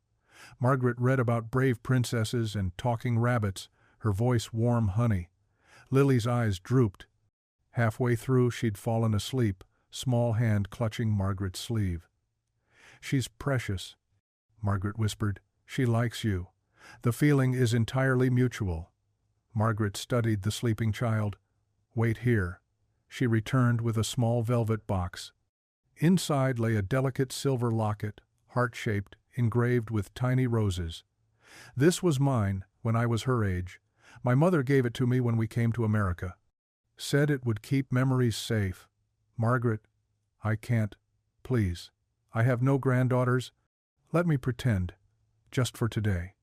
Speaker 1: Margaret read about brave princesses and talking rabbits, her voice warm honey. Lily's eyes drooped. Halfway through, she'd fallen asleep, small hand clutching Margaret's sleeve. "She's precious," Margaret whispered. "She likes you. The feeling is entirely mutual." Margaret studied the sleeping child. "Wait here." She returned with a small velvet box. Inside lay a delicate silver locket, heart-shaped, engraved with tiny roses. "This was mine when I was her age. My mother gave it to me when we came to America. Said it would keep memories safe." "Margaret, I can't. Please. I have no granddaughters. Let me pretend. Just for today."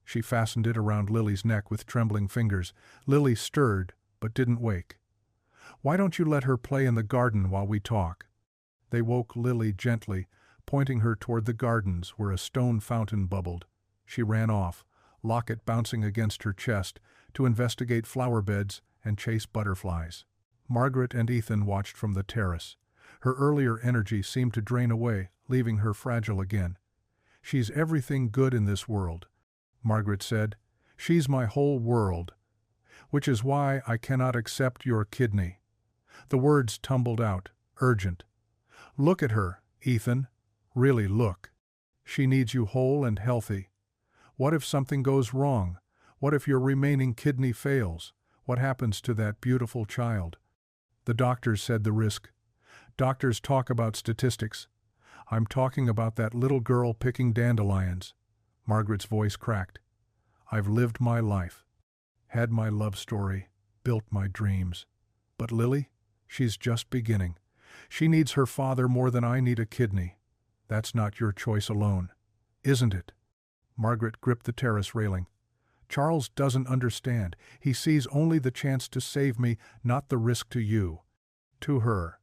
Speaker 1: She fastened it around Lily's neck with trembling fingers. Lily stirred, but didn't wake. "Why don't you let her play in the garden while we talk?" They woke Lily gently, pointing her toward the gardens where a stone fountain bubbled. She ran off, locket bouncing against her chest, to investigate flower beds and chase butterflies. Margaret and Ethan watched from the terrace. Her earlier energy seemed to drain away, leaving her fragile again. "She's everything good in this world," Margaret said. "She's my whole world. Which is why I cannot accept your kidney." The words tumbled out, urgent. "Look at her, Ethan. Really look. She needs you whole and healthy. What if something goes wrong? What if your remaining kidney fails? What happens to that beautiful child?" The doctors said the risk. Doctors talk about statistics. I'm talking about that little girl picking dandelions. Margaret's voice cracked. "I've lived my life. Had my love story. Built my dreams. But Lily? She's just beginning. She needs her father more than I need a kidney. That's not your choice alone. Isn't it?" Margaret gripped the terrace railing. "Charles doesn't understand. He sees only the chance to save me, not the risk to you." To her.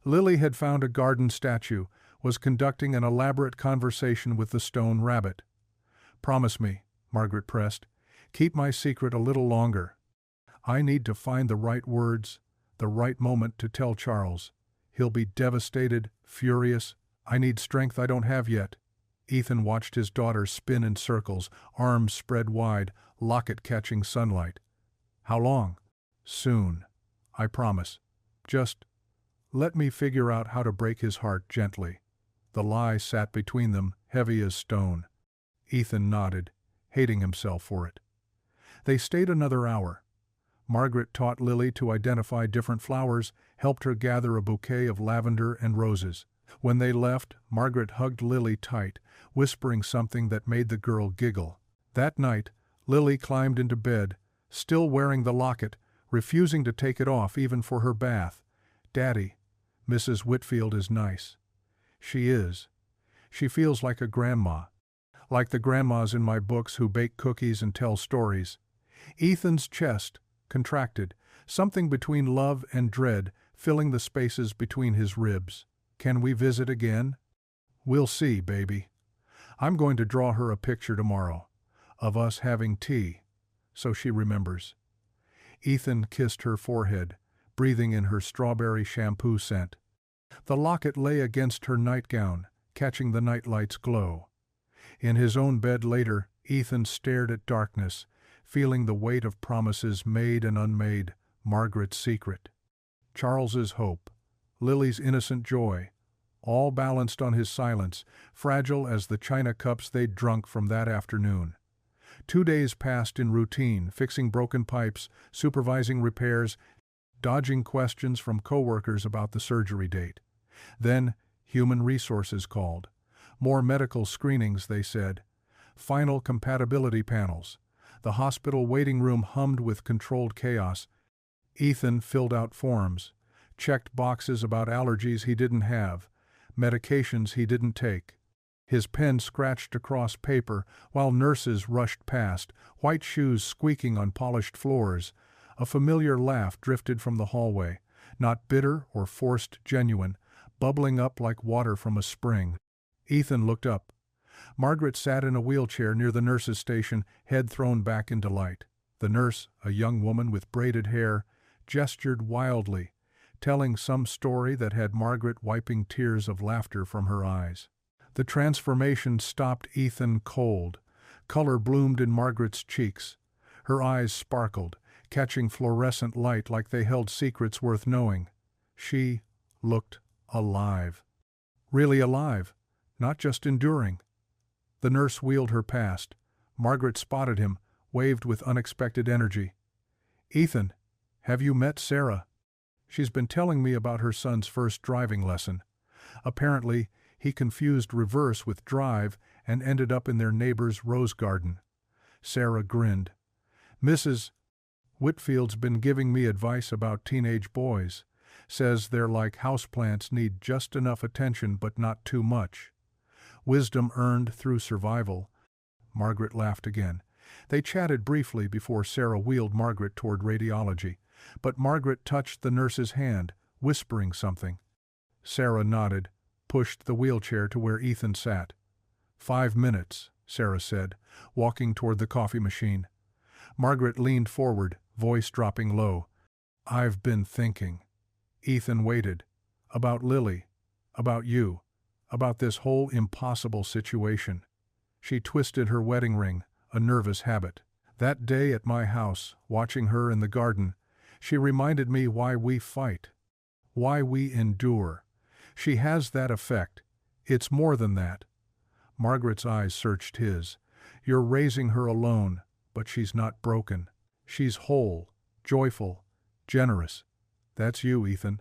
Speaker 1: Lily had found a garden statue, was conducting an elaborate conversation with the stone rabbit. "Promise me," Margaret pressed. "Keep my secret a little longer. I need to find the right words, the right moment to tell Charles. He'll be devastated, furious. I need strength I don't have yet." Ethan watched his daughter spin in circles, arms spread wide, locket catching sunlight. "How long?" "Soon. I promise. Just let me figure out how to break his heart gently." The lie sat between them, heavy as stone. Ethan nodded, hating himself for it. They stayed another hour. Margaret taught Lily to identify different flowers, helped her gather a bouquet of lavender and roses. When they left, Margaret hugged Lily tight, whispering something that made the girl giggle. That night, Lily climbed into bed, still wearing the locket, refusing to take it off even for her bath. "Daddy, Mrs. Whitfield is nice. She is. She feels like a grandma. Like the grandmas in my books who bake cookies and tell stories. Ethan's chest contracted, something between love and dread filling the spaces between his ribs. Can we visit again? We'll see, baby. I'm going to draw her a picture tomorrow. Of us having tea. So she remembers. Ethan kissed her forehead, breathing in her strawberry shampoo scent. The locket lay against her nightgown, catching the nightlight's glow. In his own bed later, Ethan stared at darkness, feeling the weight of promises made and unmade, Margaret's secret. Charles's hope, Lily's innocent joy, all balanced on his silence, fragile as the china cups they'd drunk from that afternoon. 2 days passed in routine, fixing broken pipes, supervising repairs, dodging questions from coworkers about the surgery date. Then, Human Resources called. More medical screenings, they said. Final compatibility panels. The hospital waiting room hummed with controlled chaos. Ethan filled out forms, checked boxes about allergies he didn't have, medications he didn't take. His pen scratched across paper while nurses rushed past, white shoes squeaking on polished floors. A familiar laugh drifted from the hallway, not bitter or forced, genuine, bubbling up like water from a spring. Ethan looked up. Margaret sat in a wheelchair near the nurse's station, head thrown back into light. The nurse, a young woman with braided hair, gestured wildly, telling some story that had Margaret wiping tears of laughter from her eyes. The transformation stopped Ethan cold. Color bloomed in Margaret's cheeks. Her eyes sparkled, catching fluorescent light like they held secrets worth knowing. She looked alive. Really alive, not just enduring. The nurse wheeled her past. Margaret spotted him, waved with unexpected energy. "Ethan, have you met Sarah? She's been telling me about her son's first driving lesson. Apparently, he confused reverse with drive and ended up in their neighbor's rose garden." Sarah grinned. "Mrs. Whitfield's been giving me advice about teenage boys. Says they're like houseplants, need just enough attention but not too much. Wisdom earned through survival." Margaret laughed again. They chatted briefly before Sarah wheeled Margaret toward radiology, but Margaret touched the nurse's hand, whispering something. Sarah nodded, pushed the wheelchair to where Ethan sat. 5 minutes, Sarah said, walking toward the coffee machine. Margaret leaned forward, voice dropping low. "I've been thinking." Ethan waited. "About Lily. About you. About this whole impossible situation." She twisted her wedding ring, a nervous habit. "That day at my house, watching her in the garden, she reminded me why we fight. Why we endure. She has that effect. It's more than that." Margaret's eyes searched his. "You're raising her alone, but she's not broken. She's whole, joyful, generous. That's you, Ethan.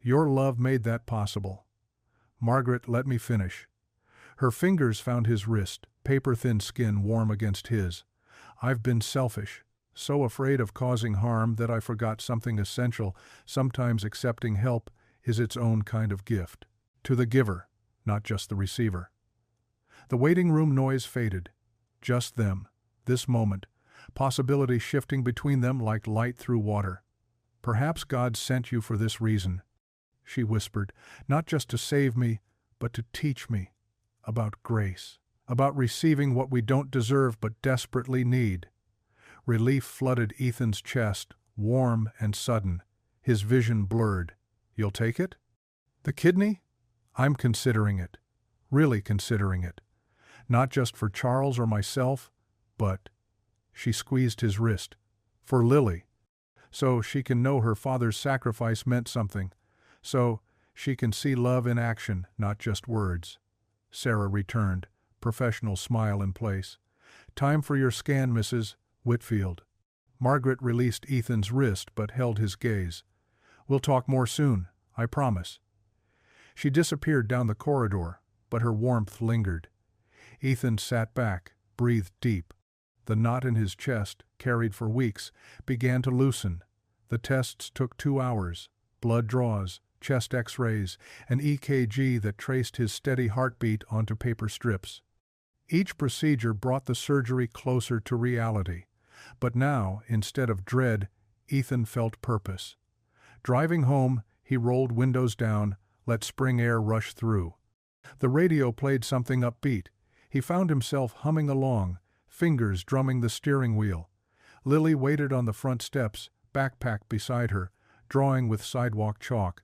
Speaker 1: Your love made that possible." "Margaret, let me finish." Her fingers found his wrist, paper-thin skin warm against his. "I've been selfish, so afraid of causing harm that I forgot something essential. Sometimes accepting help is its own kind of gift. To the giver, not just the receiver." The waiting room noise faded. Just them, this moment, possibility shifting between them like light through water. "Perhaps God sent you for this reason," she whispered, "not just to save me, but to teach me about grace, about receiving what we don't deserve but desperately need." Relief flooded Ethan's chest, warm and sudden, his vision blurred. "You'll take it? The kidney? I'm considering it. Really considering it. Not just for Charles or myself, but—" she squeezed his wrist, "for Lily. So she can know her father's sacrifice meant something. So she can see love in action, not just words." Sarah returned, professional smile in place. "Time for your scan, Mrs. Whitfield." Margaret released Ethan's wrist but held his gaze. "We'll talk more soon, I promise." She disappeared down the corridor, but her warmth lingered. Ethan sat back, breathed deep. The knot in his chest, carried for weeks, began to loosen. The tests took 2 hours. Blood draws, chest x-rays, an EKG that traced his steady heartbeat onto paper strips. Each procedure brought the surgery closer to reality. But now, instead of dread, Ethan felt purpose. Driving home, he rolled windows down, let spring air rush through. The radio played something upbeat. He found himself humming along, fingers drumming the steering wheel. Lily waited on the front steps, backpack beside her, drawing with sidewalk chalk.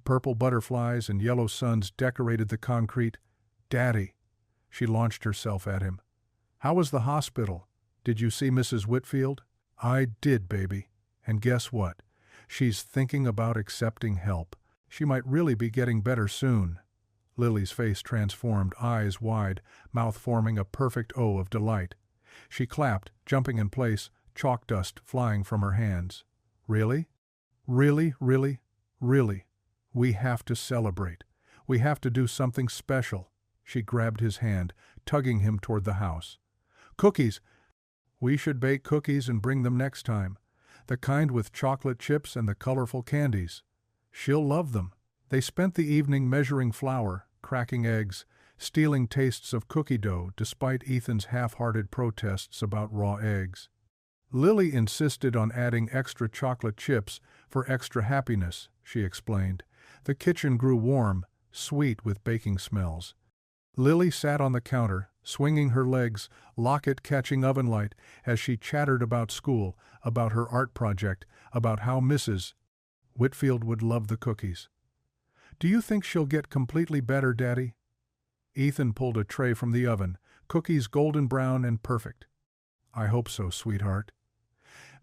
Speaker 1: Purple butterflies and yellow suns decorated the concrete. "Daddy," she launched herself at him. "How was the hospital? Did you see Mrs. Whitfield?" "I did, baby. And guess what? She's thinking about accepting help. She might really be getting better soon." Lily's face transformed, eyes wide, mouth forming a perfect O of delight. She clapped, jumping in place, chalk dust flying from her hands. "Really? Really, really, really? We have to celebrate. We have to do something special." She grabbed his hand, tugging him toward the house. "Cookies! We should bake cookies and bring them next time. The kind with chocolate chips and the colorful candies. She'll love them." They spent the evening measuring flour, cracking eggs, stealing tastes of cookie dough despite Ethan's half-hearted protests about raw eggs. Lily insisted on adding extra chocolate chips for extra happiness, she explained. The kitchen grew warm, sweet with baking smells. Lily sat on the counter, swinging her legs, locket catching oven light, as she chattered about school, about her art project, about how Mrs. Whitfield would love the cookies. "Do you think she'll get completely better, Daddy?" Ethan pulled a tray from the oven, cookies golden brown and perfect. "I hope so, sweetheart."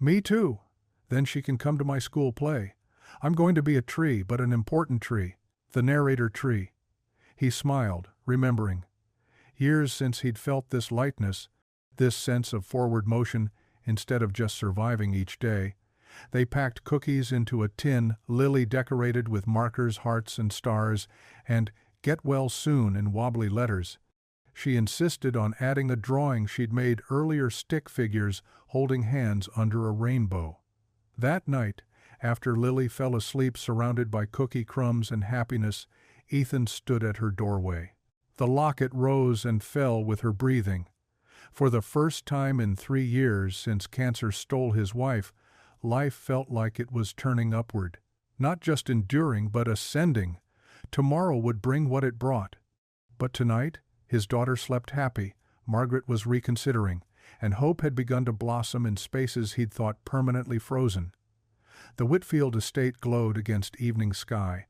Speaker 1: "Me too. Then she can come to my school play. I'm going to be a tree, but an important tree. The narrator tree." He smiled, remembering. Years since he'd felt this lightness, this sense of forward motion instead of just surviving each day. They packed cookies into a tin, Lily decorated with markers, hearts, and stars, and "Get well soon" in wobbly letters. She insisted on adding a drawing she'd made earlier, stick figures holding hands under a rainbow. That night, after Lily fell asleep surrounded by cookie crumbs and happiness, Ethan stood at her doorway. The locket rose and fell with her breathing. For the first time in 3 years since cancer stole his wife, life felt like it was turning upward. Not just enduring, but ascending. Tomorrow would bring what it brought. But tonight, his daughter slept happy, Margaret was reconsidering, and hope had begun to blossom in spaces he'd thought permanently frozen. The Whitfield estate glowed against evening sky,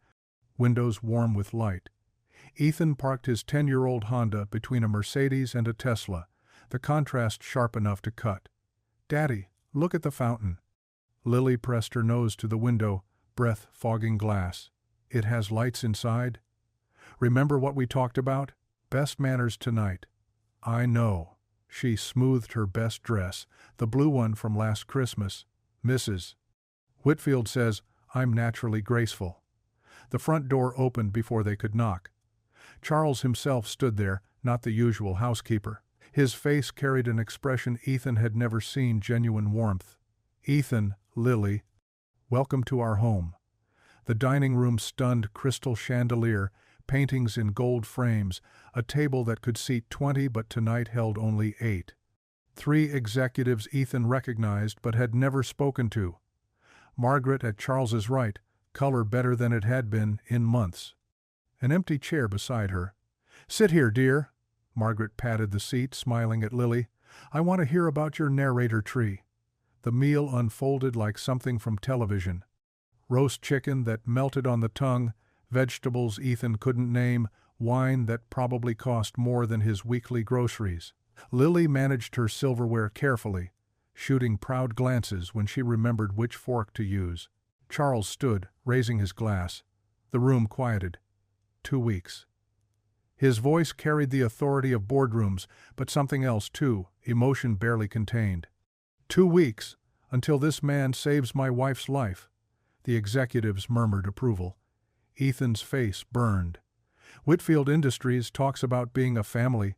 Speaker 1: windows warm with light. Ethan parked his 10-year-old Honda between a Mercedes and a Tesla, the contrast sharp enough to cut. "Daddy, look at the fountain." Lily pressed her nose to the window, breath fogging glass. "It has lights inside? Remember what we talked about? Best manners tonight." "I know." She smoothed her best dress, the blue one from last Christmas. "Mrs. Whitfield says I'm naturally graceful." The front door opened before they could knock. Charles himself stood there, not the usual housekeeper. His face carried an expression Ethan had never seen, genuine warmth. "Ethan, Lily, welcome to our home." The dining room stunned, crystal chandelier, paintings in gold frames, a table that could seat 20 but tonight held only 8. 3 executives Ethan recognized but had never spoken to. Margaret at Charles's right, color better than it had been in months. An empty chair beside her. "Sit here, dear." Margaret patted the seat, smiling at Lily. "I want to hear about your narrator tree." The meal unfolded like something from television. Roast chicken that melted on the tongue, vegetables Ethan couldn't name, wine that probably cost more than his weekly groceries. Lily managed her silverware carefully, shooting proud glances when she remembered which fork to use. Charles stood, raising his glass. The room quieted. 2 weeks. His voice carried the authority of boardrooms, but something else too, emotion barely contained. 2 weeks, until this man saves my wife's life." The executives murmured approval. Ethan's face burned. "Whitfield Industries talks about being a family.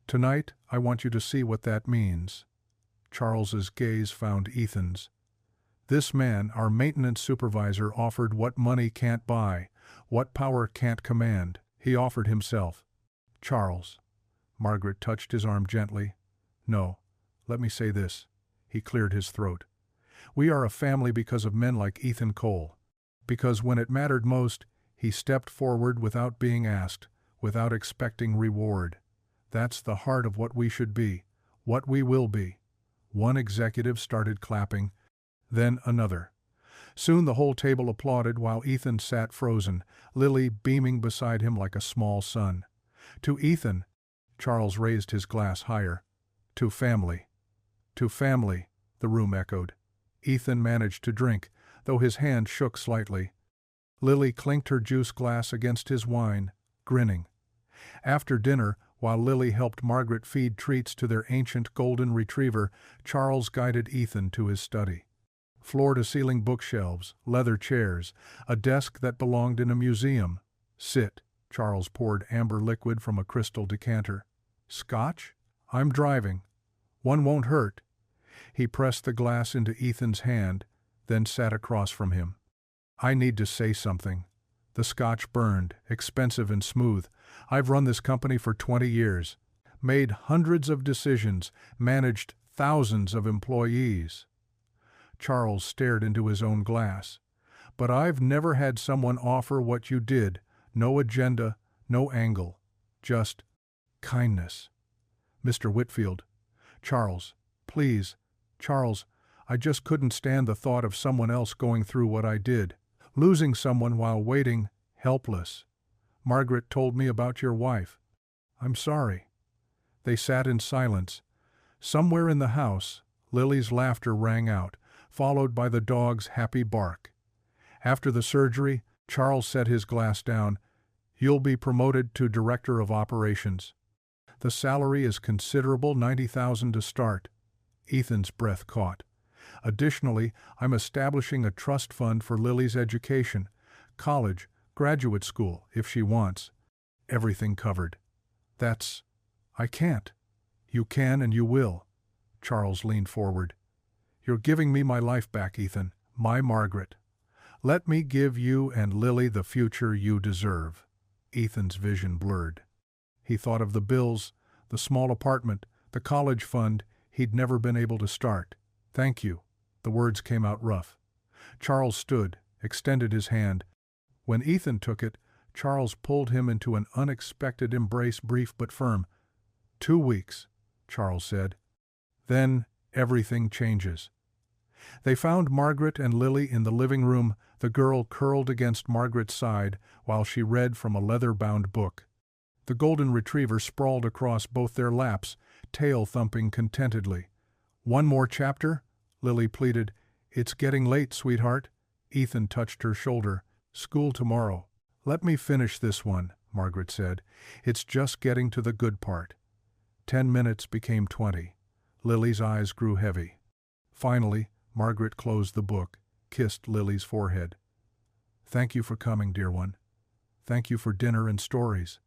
Speaker 1: Tonight, I want you to see what that means." Charles's gaze found Ethan's. "This man, our maintenance supervisor, offered what money can't buy, What power can't command? He offered himself. Charles. Margaret touched his arm gently. No, let me say this. He cleared his throat. We are a family because of men like Ethan Cole. Because when it mattered most, he stepped forward without being asked, without expecting reward. That's the heart of what we should be, what we will be. One executive started clapping, then another. Soon the whole table applauded while Ethan sat frozen, Lily beaming beside him like a small sun. To Ethan, Charles raised his glass higher. To family. To family, the room echoed. Ethan managed to drink, though his hand shook slightly. Lily clinked her juice glass against his wine, grinning. After dinner, while Lily helped Margaret feed treats to their ancient golden retriever, Charles guided Ethan to his study. Floor-to-ceiling bookshelves, leather chairs, a desk that belonged in a museum. Sit. Charles poured amber liquid from a crystal decanter. Scotch? I'm driving. One won't hurt. He pressed the glass into Ethan's hand, then sat across from him. I need to say something. The scotch burned, expensive and smooth. I've run this company for 20 years, made hundreds of decisions, managed thousands of employees. Charles stared into his own glass. But I've never had someone offer what you did. No agenda, no angle. Just kindness. Mr. Whitfield. Charles, please. Charles, I just couldn't stand the thought of someone else going through what I did. Losing someone while waiting, helpless. Margaret told me about your wife. I'm sorry. They sat in silence. Somewhere in the house, Lily's laughter rang out, followed by the dog's happy bark. After the surgery, Charles set his glass down. You'll be promoted to Director of Operations. The salary is considerable, $90,000 to start. Ethan's breath caught. Additionally, I'm establishing a trust fund for Lily's education, college, graduate school, if she wants. Everything covered. I can't. You can and you will. Charles leaned forward. You're giving me my life back, Ethan, my Margaret. Let me give you and Lily the future you deserve. Ethan's vision blurred. He thought of the bills, the small apartment, the college fund he'd never been able to start. Thank you. The words came out rough. Charles stood, extended his hand. When Ethan took it, Charles pulled him into an unexpected embrace, brief but firm. 2 weeks, Charles said. Then everything changes. They found Margaret and Lily in the living room, the girl curled against Margaret's side while she read from a leather-bound book. The golden retriever sprawled across both their laps, tail thumping contentedly. One more chapter? Lily pleaded. It's getting late, sweetheart. Ethan touched her shoulder. School tomorrow. Let me finish this one, Margaret said. It's just getting to the good part. 10 minutes became 20. Lily's eyes grew heavy. Finally, Margaret closed the book, kissed Lily's forehead. Thank you for coming, dear one. Thank you for dinner and stories.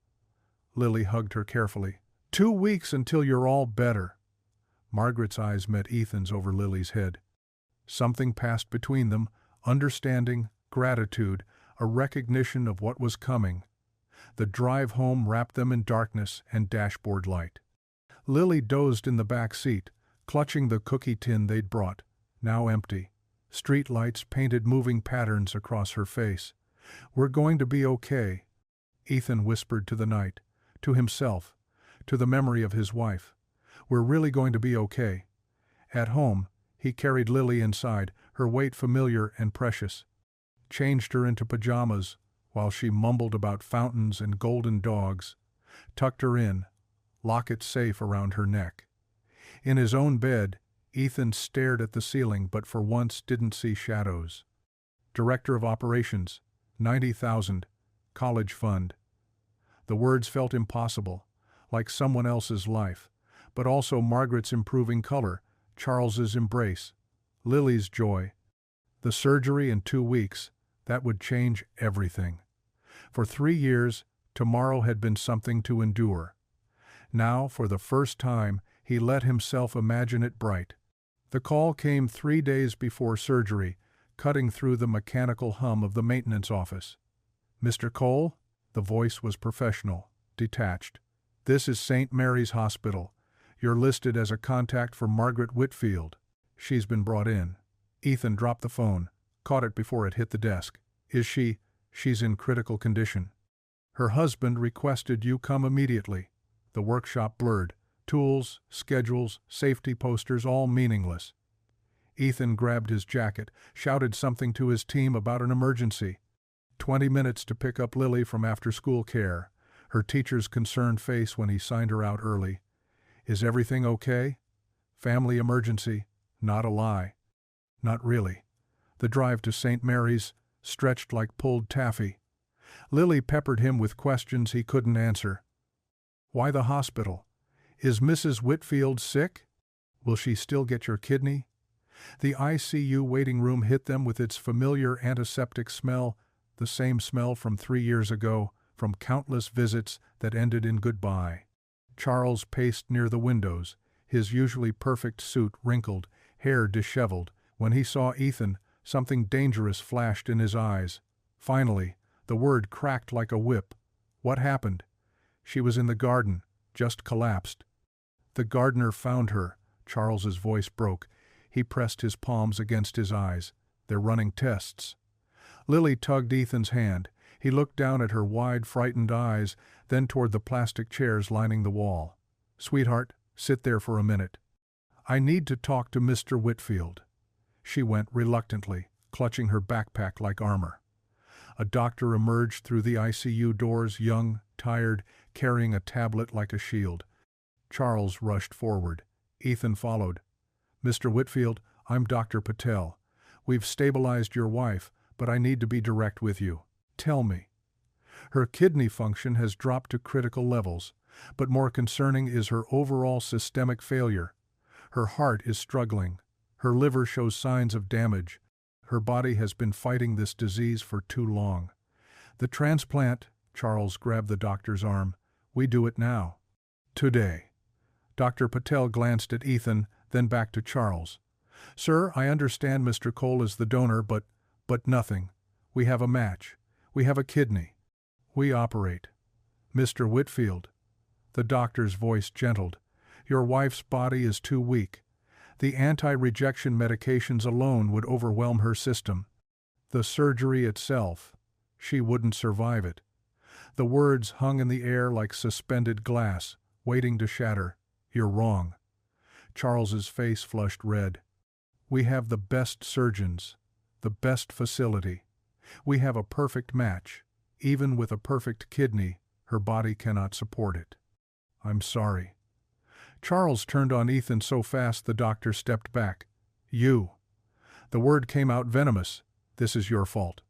Speaker 1: Lily hugged her carefully. 2 weeks until you're all better. Margaret's eyes met Ethan's over Lily's head. Something passed between them, understanding, gratitude, a recognition of what was coming. The drive home wrapped them in darkness and dashboard light. Lily dozed in the back seat, clutching the cookie tin they'd brought, now empty. Street lights painted moving patterns across her face. We're going to be okay, Ethan whispered to the night, to himself, to the memory of his wife. We're really going to be okay. At home, he carried Lily inside, her weight familiar and precious. Changed her into pajamas while she mumbled about fountains and golden dogs. Tucked her in, locket safe around her neck. In his own bed, Ethan stared at the ceiling but for once didn't see shadows. Director of Operations, 90,000, college fund. The words felt impossible, like someone else's life, but also Margaret's improving color, Charles's embrace, Lily's joy. The surgery in 2 weeks, that would change everything. For 3 years, tomorrow had been something to endure. Now, for the first time, he let himself imagine it bright. The call came 3 days before surgery, cutting through the mechanical hum of the maintenance office. Mr. Cole? The voice was professional, detached. This is St. Mary's Hospital. You're listed as a contact for Margaret Whitfield. She's been brought in. Ethan dropped the phone, caught it before it hit the desk. Is she? She's in critical condition. Her husband requested you come immediately. The workshop blurred. Tools, schedules, safety posters, all meaningless. Ethan grabbed his jacket, shouted something to his team about an emergency. 20 minutes to pick up Lily from after-school care. Her teacher's concerned face when he signed her out early. Is everything okay? Family emergency. Not a lie. Not really. The drive to St. Mary's stretched like pulled taffy. Lily peppered him with questions he couldn't answer. Why the hospital? Is Mrs. Whitfield sick? Will she still get your kidney? The ICU waiting room hit them with its familiar antiseptic smell, the same smell from 3 years ago, from countless visits that ended in goodbye. Charles paced near the windows, his usually perfect suit wrinkled, hair disheveled. When he saw Ethan, something dangerous flashed in his eyes. Finally, the word cracked like a whip. What happened? She was in the garden, just collapsed. The gardener found her. Charles's voice broke. He pressed his palms against his eyes. They're running tests. Lily tugged Ethan's hand. He looked down at her wide, frightened eyes, then toward the plastic chairs lining the wall. Sweetheart, sit there for a minute. I need to talk to Mr. Whitfield. She went reluctantly, clutching her backpack like armor. A doctor emerged through the ICU doors, young, tired, carrying a tablet like a shield. Charles rushed forward. Ethan followed. Mr. Whitfield, I'm Dr. Patel. We've stabilized your wife, but I need to be direct with you. Tell me. Her kidney function has dropped to critical levels, but more concerning is her overall systemic failure. Her heart is struggling. Her liver shows signs of damage. Her body has been fighting this disease for too long. The transplant, Charles grabbed the doctor's arm. We do it now. Today. Dr. Patel glanced at Ethan, then back to Charles. Sir, I understand Mr. Cole is the donor, but nothing. We have a match. We have a kidney. We operate. Mr. Whitfield. The doctor's voice gentled. Your wife's body is too weak. The anti-rejection medications alone would overwhelm her system. The surgery itself, she wouldn't survive it. The words hung in the air like suspended glass, waiting to shatter. You're wrong. Charles's face flushed red. We have the best surgeons, the best facility. We have a perfect match. Even with a perfect kidney, her body cannot support it. I'm sorry. Charles turned on Ethan so fast the doctor stepped back. You. The word came out venomous. This is your fault.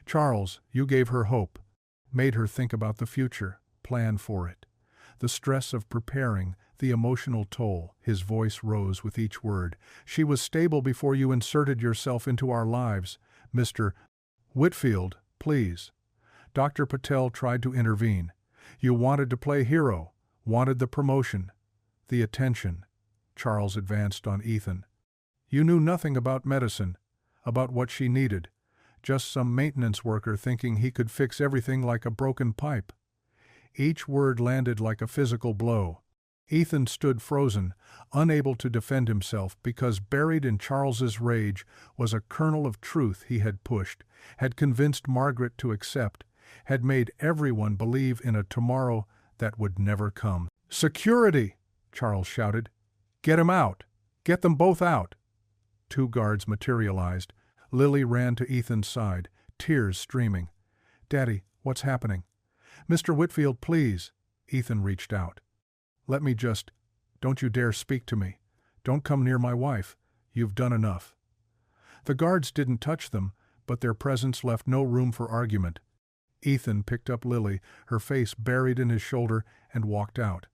Speaker 1: Charles, you gave her hope, made her think about the future, plan for it. The stress of preparing, the emotional toll, his voice rose with each word. She was stable before you inserted yourself into our lives. Mr. Whitfield, please. Dr. Patel tried to intervene. You wanted to play hero, wanted the promotion, the attention. Charles advanced on Ethan. You knew nothing about medicine, about what she needed. Just some maintenance worker thinking he could fix everything like a broken pipe. Each word landed like a physical blow. Ethan stood frozen, unable to defend himself because buried in Charles's rage was a kernel of truth he had pushed, had convinced Margaret to accept, had made everyone believe in a tomorrow that would never come. Security! Charles shouted. Get him out! Get them both out! 2 guards materialized. Lily ran to Ethan's side, tears streaming. Daddy, what's happening? Mr. Whitfield, please. Ethan reached out. Let me just... Don't you dare speak to me. Don't come near my wife. You've done enough. The guards didn't touch them, but their presence left no room for argument. Ethan picked up Lily, her face buried in his shoulder, and walked out.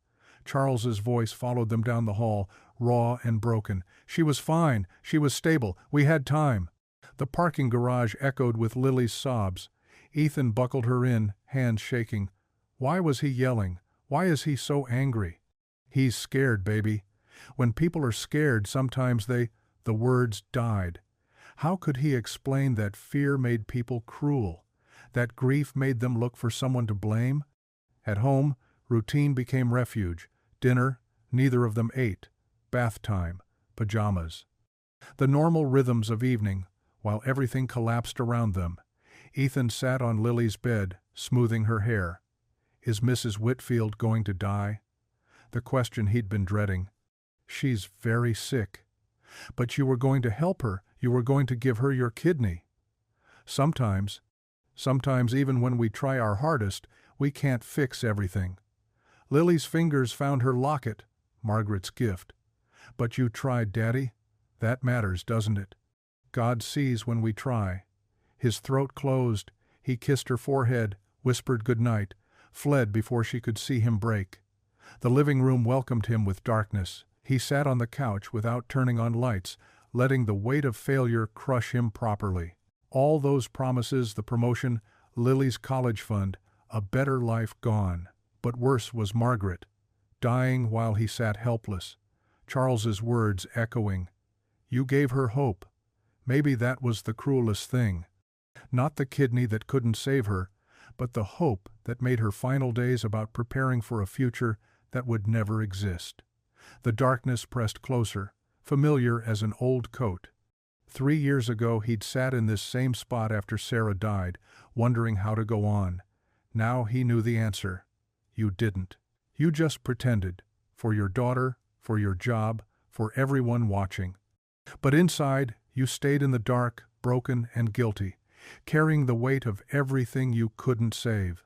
Speaker 1: Charles's voice followed them down the hall, raw and broken. She was fine. She was stable. We had time. The parking garage echoed with Lily's sobs. Ethan buckled her in, hands shaking. Why was he yelling? Why is he so angry? He's scared, baby. When people are scared, sometimes the words died. How could he explain that fear made people cruel? That grief made them look for someone to blame? At home, routine became refuge. Dinner, neither of them ate. Bath time, pajamas. The normal rhythms of evening, while everything collapsed around them. Ethan sat on Lily's bed, smoothing her hair. Is Mrs. Whitfield going to die? The question he'd been dreading. She's very sick. But you were going to help her, you were going to give her your kidney. Sometimes even when we try our hardest, we can't fix everything. Lily's fingers found her locket, Margaret's gift. But you tried, Daddy. That matters, doesn't it? God sees when we try. His throat closed. He kissed her forehead, whispered good night, fled before she could see him break. The living room welcomed him with darkness. He sat on the couch without turning on lights, letting the weight of failure crush him properly. All those promises, the promotion, Lily's college fund, a better life gone. But worse was Margaret, dying while he sat helpless. Charles's words echoing. You gave her hope. Maybe that was the cruelest thing. Not the kidney that couldn't save her, but the hope that made her final days about preparing for a future that would never exist. The darkness pressed closer, familiar as an old coat. 3 years ago he'd sat in this same spot after Sarah died, wondering how to go on. Now he knew the answer. You didn't. You just pretended. For your daughter, for your job, for everyone watching. But inside, you stayed in the dark, broken and guilty, carrying the weight of everything you couldn't save.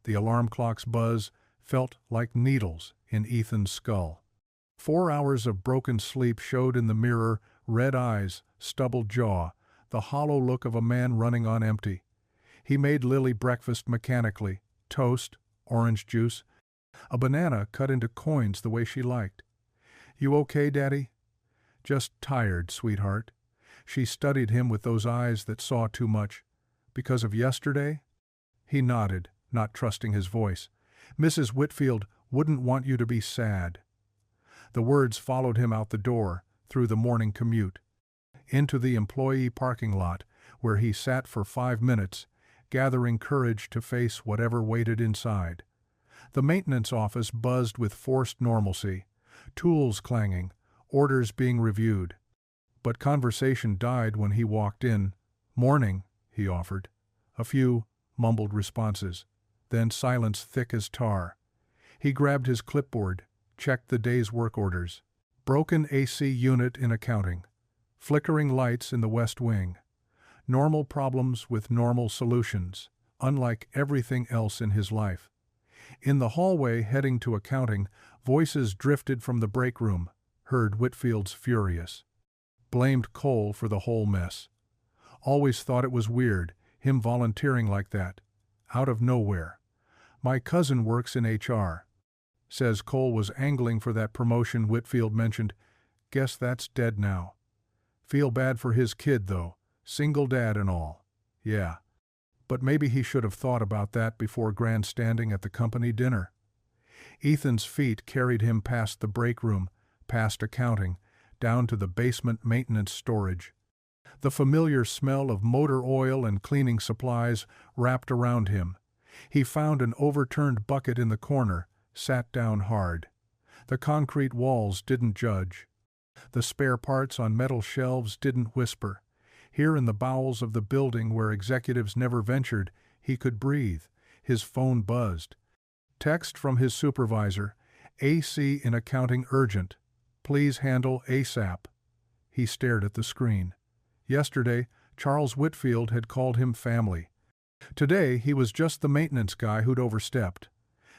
Speaker 1: The alarm clock's buzz felt like needles in Ethan's skull. 4 hours of broken sleep showed in the mirror, red eyes, stubbled jaw, the hollow look of a man running on empty. He made Lily breakfast mechanically, toast, orange juice, a banana cut into coins the way she liked. You okay, Daddy? Just tired, sweetheart. She studied him with those eyes that saw too much. Because of yesterday? He nodded, not trusting his voice. Mrs. Whitfield wouldn't want you to be sad. The words followed him out the door, through the morning commute, into the employee parking lot, where he sat for 5 minutes, gathering courage to face whatever waited inside. The maintenance office buzzed with forced normalcy, tools clanging, orders being reviewed. But conversation died when he walked in. Morning, he offered. A few mumbled responses, then silence thick as tar. He grabbed his clipboard, checked the day's work orders. Broken AC unit in accounting. Flickering lights in the West Wing. Normal problems with normal solutions, unlike everything else in his life. In the hallway heading to accounting, voices drifted from the break room, heard Whitfield's furious. Blamed Cole for the whole mess. Always thought it was weird, him volunteering like that. Out of nowhere. My cousin works in HR. Says Cole was angling for that promotion Whitfield mentioned. Guess that's dead now. Feel bad for his kid, though. Single dad and all. Yeah. But maybe he should have thought about that before grandstanding at the company dinner. Ethan's feet carried him past the break room, past accounting, down to the basement maintenance storage. The familiar smell of motor oil and cleaning supplies wrapped around him. He found an overturned bucket in the corner, sat down hard. The concrete walls didn't judge. The spare parts on metal shelves didn't whisper. Here in the bowels of the building where executives never ventured, he could breathe. His phone buzzed. Text from his supervisor, AC in accounting urgent. Please handle ASAP. He stared at the screen. Yesterday, Charles Whitfield had called him family. Today, he was just the maintenance guy who'd overstepped.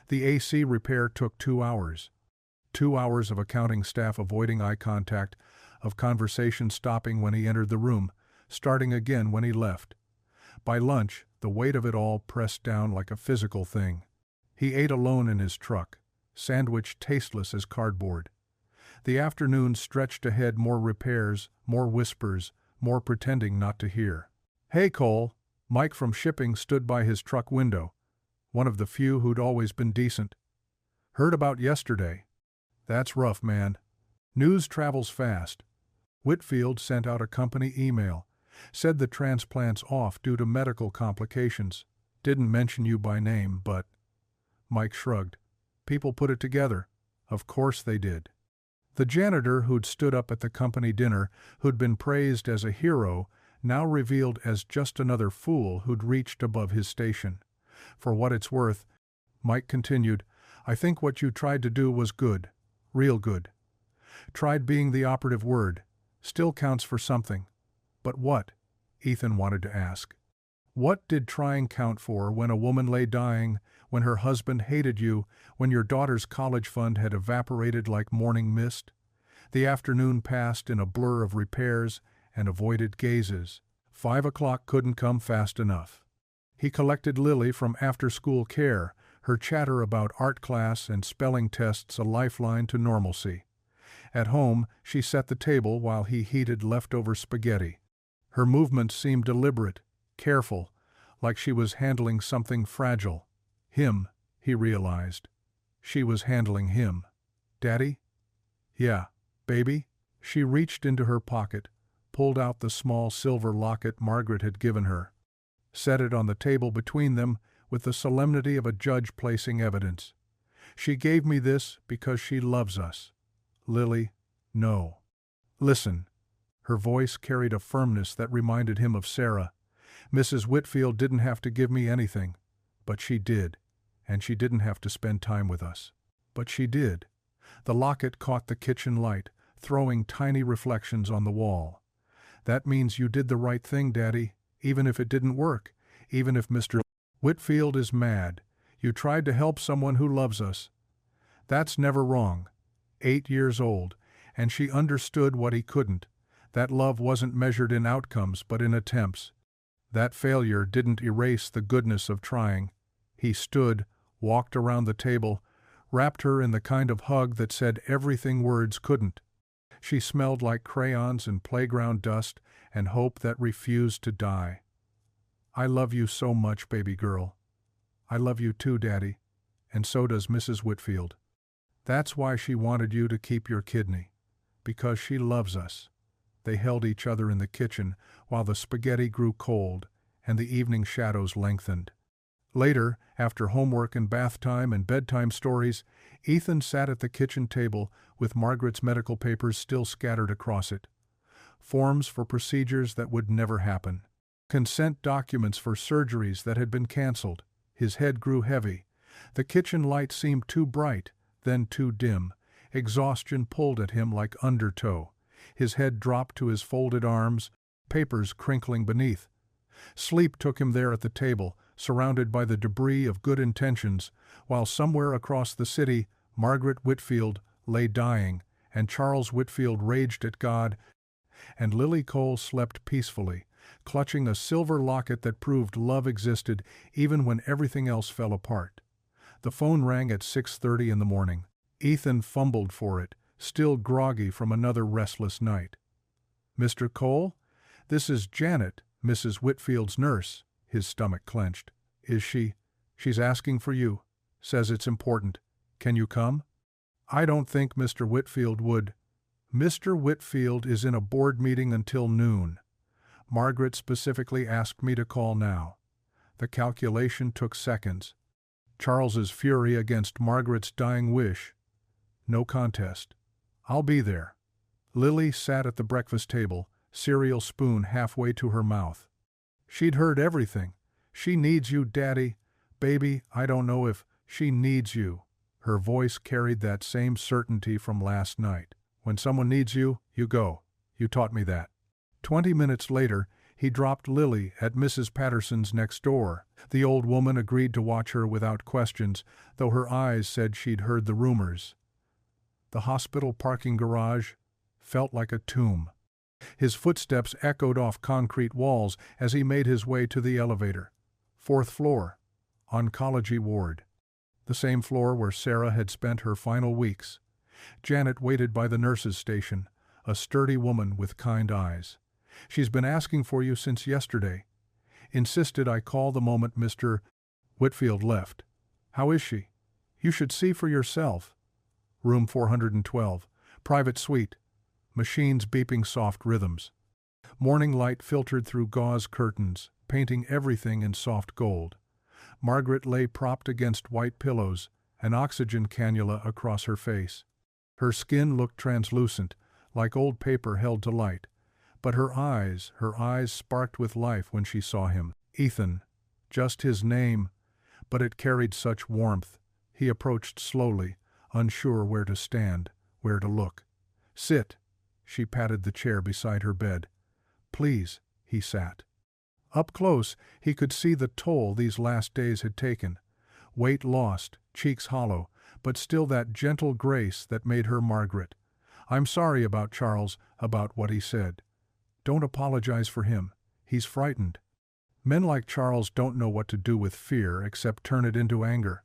Speaker 1: The AC repair took 2 hours. 2 hours of accounting staff avoiding eye contact, of conversation stopping when he entered the room, starting again when he left. By lunch, the weight of it all pressed down like a physical thing. He ate alone in his truck, sandwich tasteless as cardboard. The afternoon stretched ahead, more repairs, more whispers, more pretending not to hear. Hey, Cole. Mike from shipping stood by his truck window, one of the few who'd always been decent. Heard about yesterday. That's rough, man. News travels fast. Whitfield sent out a company email, said the transplant's off due to medical complications. Didn't mention you by name, but—" Mike shrugged. "People put it together. Of course they did." The janitor who'd stood up at the company dinner, who'd been praised as a hero, now revealed as just another fool who'd reached above his station. "For what it's worth," Mike continued, "I think what you tried to do was good. Real good. Tried being the operative word. Still counts for something. But what?" Ethan wanted to ask. What did trying count for when a woman lay dying, when her husband hated you, when your daughter's college fund had evaporated like morning mist? The afternoon passed in a blur of repairs and avoided gazes. 5 o'clock couldn't come fast enough. He collected Lily from after-school care, her chatter about art class and spelling tests a lifeline to normalcy. At home, she set the table while he heated leftover spaghetti. Her movements seemed deliberate, careful, like she was handling something fragile. Him, he realized. She was handling him. "Daddy?" "Yeah, baby?" She reached into her pocket, pulled out the small silver locket Margaret had given her, set it on the table between them with the solemnity of a judge placing evidence. "She gave me this because she loves us. Lily, no. Listen." Her voice carried a firmness that reminded him of Sarah. "Mrs. Whitfield didn't have to give me anything, but she did, and she didn't have to spend time with us. But she did." The locket caught the kitchen light, throwing tiny reflections on the wall. "That means you did the right thing, Daddy, even if it didn't work, even if Mr. Whitfield is mad. You tried to help someone who loves us. That's never wrong. 8 years old, and she understood what he couldn't. That love wasn't measured in outcomes but in attempts. That failure didn't erase the goodness of trying." He stood, walked around the table, wrapped her in the kind of hug that said everything words couldn't. She smelled like crayons and playground dust and hope that refused to die. "I love you so much, baby girl. I love you too, Daddy, and so does Mrs. Whitfield. That's why she wanted you to keep your kidney, because she loves us." They held each other in the kitchen while the spaghetti grew cold and the evening shadows lengthened. Later, after homework and bath time and bedtime stories, Ethan sat at the kitchen table with Margaret's medical papers still scattered across it. Forms for procedures that would never happen. Consent documents for surgeries that had been canceled. His head grew heavy. The kitchen light seemed too bright, then too dim. Exhaustion pulled at him like undertow. His head dropped to his folded arms, papers crinkling beneath. Sleep took him there at the table, surrounded by the debris of good intentions, while somewhere across the city, Margaret Whitfield lay dying, and Charles Whitfield raged at God, and Lily Cole slept peacefully, clutching a silver locket that proved love existed even when everything else fell apart. The phone rang at 6:30 in the morning. Ethan fumbled for it, still groggy from another restless night. "Mr. Cole? This is Janet, Mrs. Whitfield's nurse." His stomach clenched. "Is she?" "She's asking for you. Says it's important. Can you come?" "I don't think Mr. Whitfield would." "Mr. Whitfield is in a board meeting until noon. Margaret specifically asked me to call now." The calculation took seconds. Charles's fury against Margaret's dying wish. No contest. "I'll be there." Lily sat at the breakfast table, cereal spoon halfway to her mouth. She'd heard everything. "She needs you, Daddy. Baby, I don't know if she needs you." Her voice carried that same certainty from last night. "When someone needs you, you go. You taught me that." 20 minutes later, he dropped Lily at Mrs. Patterson's next door. The old woman agreed to watch her without questions, though her eyes said she'd heard the rumors. The hospital parking garage felt like a tomb. His footsteps echoed off concrete walls as he made his way to the elevator. 4th floor. Oncology ward. The same floor where Sarah had spent her final weeks. Janet waited by the nurse's station, a sturdy woman with kind eyes. "She's been asking for you since yesterday. Insisted I call the moment Mr. Whitfield left. How is she? You should see for yourself." Room 412. Private suite. Machines beeping soft rhythms. Morning light filtered through gauze curtains, painting everything in soft gold. Margaret lay propped against white pillows, an oxygen cannula across her face. Her skin looked translucent, like old paper held to light. But her eyes sparked with life when she saw him. Ethan. Just his name, but it carried such warmth. He approached slowly, unsure where to stand, where to look. "Sit." She patted the chair beside her bed. "Please." He sat. Up close, he could see the toll these last days had taken. Weight lost, cheeks hollow, but still that gentle grace that made her Margaret. "I'm sorry about Charles, about what he said." "Don't apologize for him. He's frightened." Men like Charles don't know what to do with fear except turn it into anger.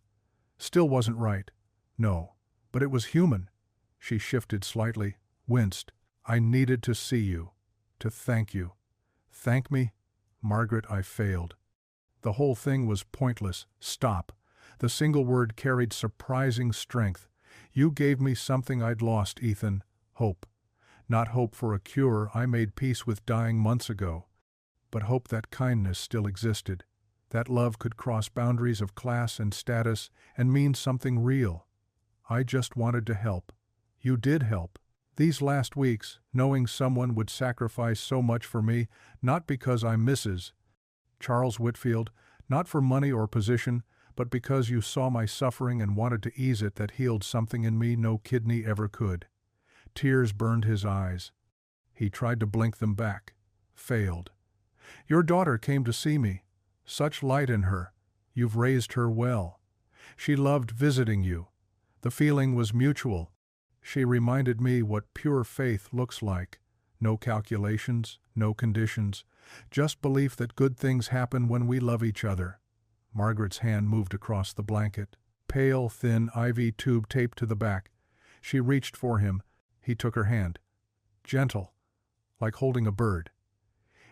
Speaker 1: Still wasn't right. No, but it was human. She shifted slightly, winced. "I needed to see you, to thank you." "Thank me?" "Margaret, I failed." The whole thing was pointless. Stop. The single word carried surprising strength. "You gave me something I'd lost, Ethan. Hope. Not hope for a cure, I made peace with dying months ago. But hope that kindness still existed. That love could cross boundaries of class and status and mean something real. I just wanted to help. You did help. These last weeks, knowing someone would sacrifice so much for me, not because I'm Mrs. Charles Whitfield, not for money or position, but because you saw my suffering and wanted to ease it, that healed something in me no kidney ever could." Tears burned his eyes. He tried to blink them back. Failed. "Your daughter came to see me. Such light in her. You've raised her well. She loved visiting you. The feeling was mutual. She reminded me what pure faith looks like. No calculations, no conditions, just belief that good things happen when we love each other." Margaret's hand moved across the blanket. Pale, thin IV tube taped to the back. She reached for him. He took her hand. Gentle, like holding a bird.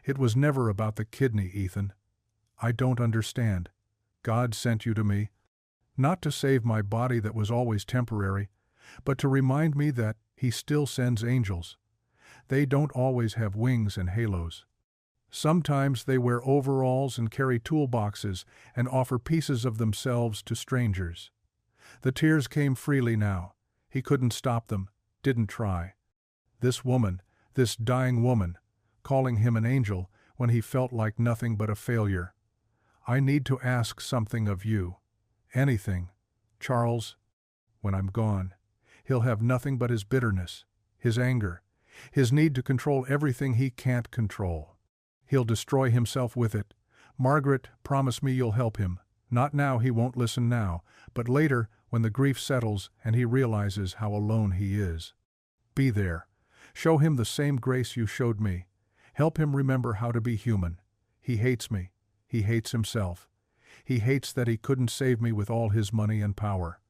Speaker 1: "It was never about the kidney, Ethan. I don't understand. God sent you to me, not to save my body that was always temporary, but to remind me that He still sends angels. They don't always have wings and halos. Sometimes they wear overalls and carry toolboxes and offer pieces of themselves to strangers." The tears came freely now. He couldn't stop them, didn't try. This woman, this dying woman, calling him an angel when he felt like nothing but a failure. "I need to ask something of you. Anything. Charles, when I'm gone, he'll have nothing but his bitterness, his anger, his need to control everything he can't control. He'll destroy himself with it. Margaret, promise me you'll help him. Not now, he won't listen now, but later, when the grief settles and he realizes how alone he is. Be there. Show him the same grace you showed me. Help him remember how to be human. He hates me. He hates himself. He hates that he couldn't save me with all his money and power.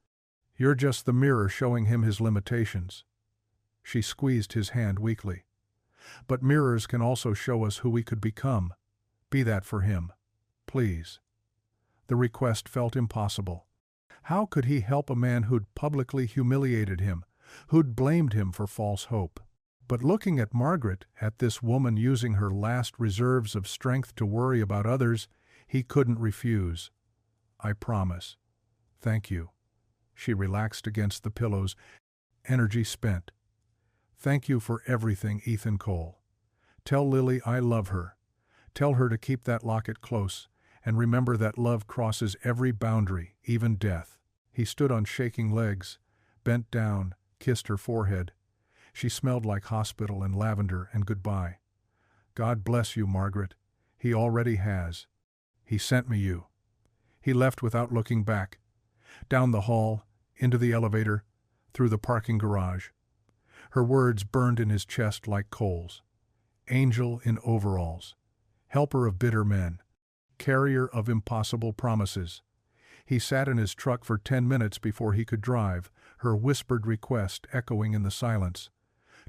Speaker 1: You're just the mirror showing him his limitations." She squeezed his hand weakly. "But mirrors can also show us who we could become. Be that for him. Please." The request felt impossible. How could he help a man who'd publicly humiliated him, who'd blamed him for false hope? But looking at Margaret, at this woman using her last reserves of strength to worry about others, he couldn't refuse. "I promise. Thank you." She relaxed against the pillows, energy spent. "Thank you for everything, Ethan Cole. Tell Lily I love her. Tell her to keep that locket close, and remember that love crosses every boundary, even death." He stood on shaking legs, bent down, kissed her forehead. She smelled like hospital and lavender and goodbye. "God bless you, Margaret. He already has. He sent me you." He left without looking back. Down the hall, into the elevator, through the parking garage. Her words burned in his chest like coals. Angel in overalls. Helper of bitter men. Carrier of impossible promises. He sat in his truck for 10 minutes before he could drive, her whispered request echoing in the silence.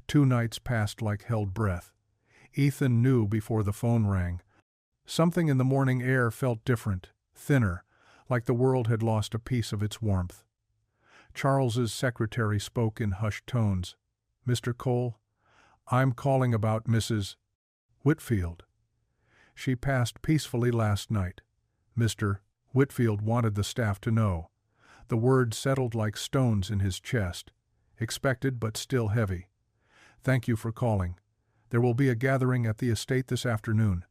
Speaker 1: 2 nights passed like held breath. Ethan knew before the phone rang. Something in the morning air felt different, thinner, like the world had lost a piece of its warmth. Charles's secretary spoke in hushed tones. "Mr. Cole, I'm calling about Mrs. Whitfield. She passed peacefully last night." "Mr. Whitfield wanted the staff to know. The words settled like stones in his chest. Expected but still heavy. "Thank you for calling. There will be a gathering at the estate this afternoon.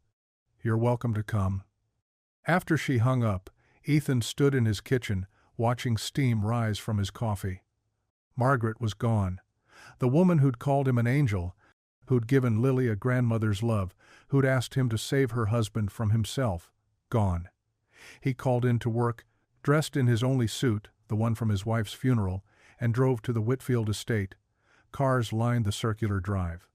Speaker 1: You're welcome to come." After she hung up, Ethan stood in his kitchen, watching steam rise from his coffee. Margaret was gone. The woman who'd called him an angel, who'd given Lily a grandmother's love, who'd asked him to save her husband from himself, gone. He called in to work, dressed in his only suit, the one from his wife's funeral, and drove to the Whitfield estate. Cars lined the circular drive.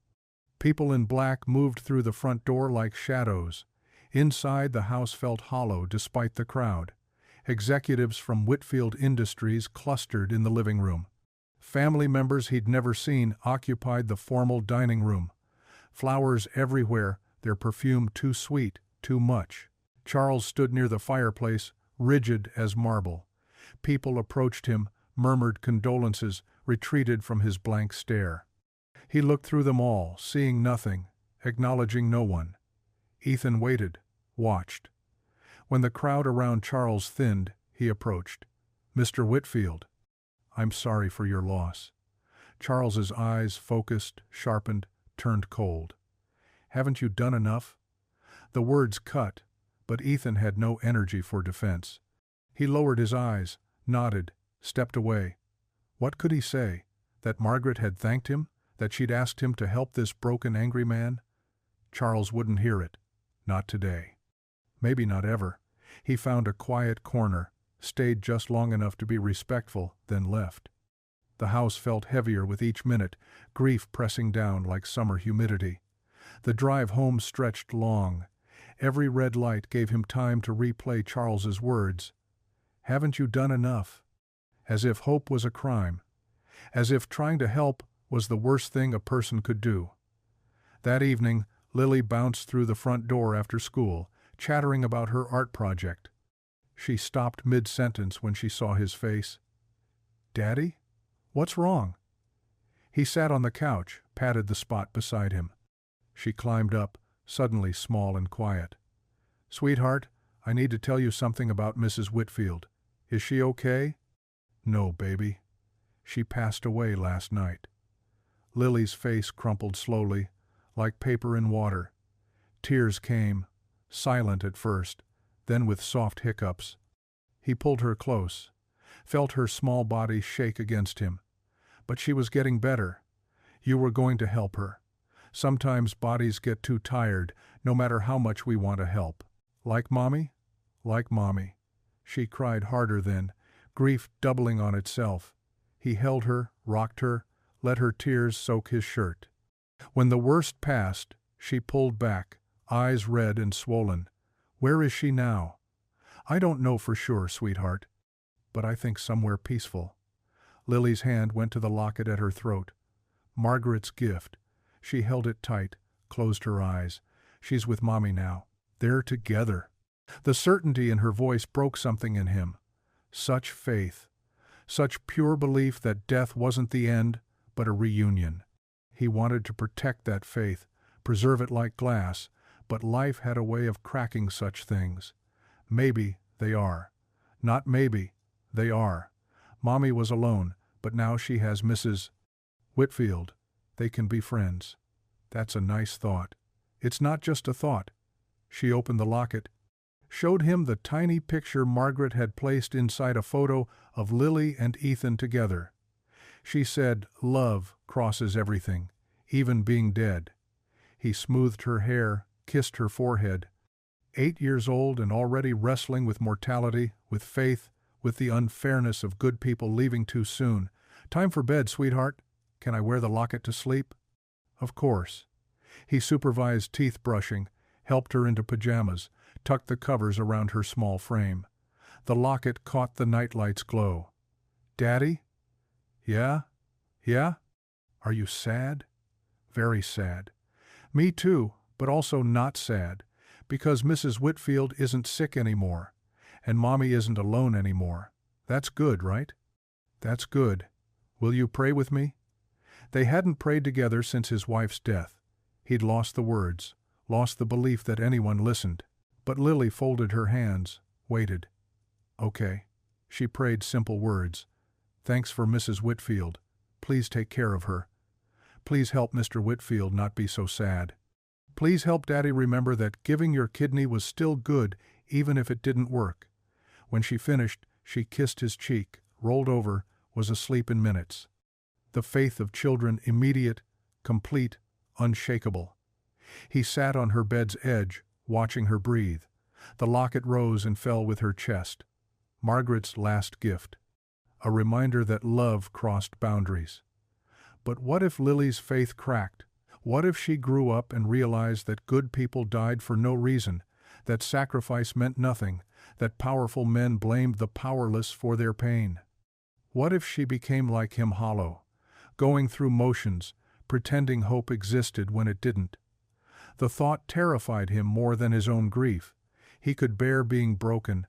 Speaker 1: People in black moved through the front door like shadows. Inside, the house felt hollow despite the crowd. Executives from Whitfield Industries clustered in the living room. Family members he'd never seen occupied the formal dining room. Flowers everywhere, their perfume too sweet, too much. Charles stood near the fireplace, rigid as marble. People approached him, murmured condolences, retreated from his blank stare. He looked through them all, seeing nothing, acknowledging no one. Ethan waited, watched. When the crowd around Charles thinned, he approached. "Mr. Whitfield, I'm sorry for your loss." Charles's eyes, focused, sharpened, turned cold. "Haven't you done enough?" The words cut, but Ethan had no energy for defense. He lowered his eyes, nodded, stepped away. What could he say? That Margaret had thanked him? That she'd asked him to help this broken, angry man? Charles wouldn't hear it. Not today. Maybe not ever. He found a quiet corner, stayed just long enough to be respectful, then left. The house felt heavier with each minute, grief pressing down like summer humidity. The drive home stretched long. Every red light gave him time to replay Charles's words. "Haven't you done enough?" As if hope was a crime. As if trying to help was the worst thing a person could do. That evening, Lily bounced through the front door after school, chattering about her art project. She stopped mid-sentence when she saw his face. "Daddy? What's wrong?" He sat on the couch, patted the spot beside him. She climbed up, suddenly small and quiet. "Sweetheart, I need to tell you something about Mrs. Whitfield. Is she okay?" "No, baby. She passed away last night." Lily's face crumpled slowly, like paper in water. Tears came, silent at first, then with soft hiccups. He pulled her close, felt her small body shake against him. But she was getting better. You were going to help her. Sometimes bodies get too tired, no matter how much we want to help. Like Mommy? Like Mommy. She cried harder then, grief doubling on itself. He held her, rocked her, let her tears soak his shirt. When the worst passed, she pulled back, eyes red and swollen. "Where is she now?" "I don't know for sure, sweetheart. But I think somewhere peaceful." Lily's hand went to the locket at her throat. Margaret's gift. She held it tight, closed her eyes. "She's with Mommy now. They're together." The certainty in her voice broke something in him. Such faith. Such pure belief that death wasn't the end, but a reunion. He wanted to protect that faith, preserve it like glass, but life had a way of cracking such things. Maybe they are. Not maybe, they are. Mommy was alone, but now she has Mrs. Whitfield. They can be friends. That's a nice thought. It's not just a thought. She opened the locket, showed him the tiny picture Margaret had placed inside a photo of Lily and Ethan together. She said, "Love crosses everything, even being dead." He smoothed her hair, kissed her forehead. 8 years old and already wrestling with mortality, with faith, with the unfairness of good people leaving too soon. "Time for bed, sweetheart. Can I wear the locket to sleep?" Of course. He supervised teeth brushing, helped her into pajamas, tucked the covers around her small frame. The locket caught the nightlight's glow. "Daddy?" "Yeah? Yeah? Are you sad?" "Very sad." "Me too, but also not sad, because Mrs. Whitfield isn't sick anymore, and Mommy isn't alone anymore. That's good, right?" "That's good. Will you pray with me?" They hadn't prayed together since his wife's death. He'd lost the words, lost the belief that anyone listened. But Lily folded her hands, waited. Okay. She prayed simple words. Thanks for Mrs. Whitfield. Please take care of her. Please help Mr. Whitfield not be so sad. Please help Daddy remember that giving your kidney was still good even if it didn't work. When she finished, she kissed his cheek, rolled over, was asleep in minutes. The faith of children immediate, complete, unshakable. He sat on her bed's edge, watching her breathe. The locket rose and fell with her chest. Margaret's last gift. A reminder that love crossed boundaries. But what if Lily's faith cracked? What if she grew up and realized that good people died for no reason, that sacrifice meant nothing, that powerful men blamed the powerless for their pain? What if she became like him, hollow, going through motions, pretending hope existed when it didn't? The thought terrified him more than his own grief. He could bear being broken.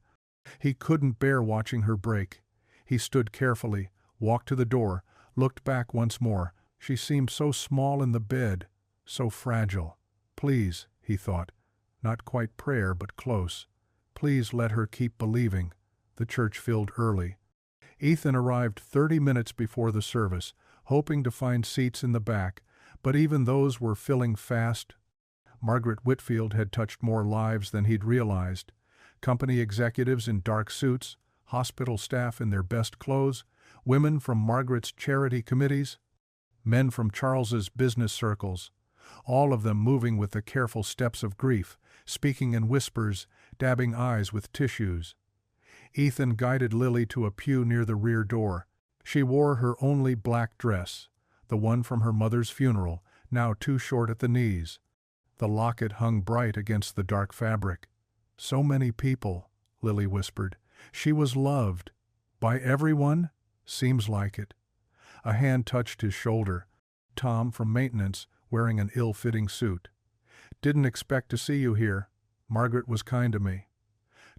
Speaker 1: He couldn't bear watching her break. He stood carefully, walked to the door, looked back once more. She seemed so small in the bed, so fragile. Please, he thought, not quite prayer but close. Please let her keep believing. The church filled early. Ethan arrived 30 minutes before the service, hoping to find seats in the back, but even those were filling fast. Margaret Whitfield had touched more lives than he'd realized. Company executives in dark suits, hospital staff in their best clothes, women from Margaret's charity committees, men from Charles's business circles, all of them moving with the careful steps of grief, speaking in whispers, dabbing eyes with tissues. Ethan guided Lily to a pew near the rear door. She wore her only black dress, the one from her mother's funeral, now too short at the knees. The locket hung bright against the dark fabric. So many people, Lily whispered. She was loved. By everyone? Seems like it. A hand touched his shoulder. Tom from maintenance, wearing an ill-fitting suit. Didn't expect to see you here. Margaret was kind to me.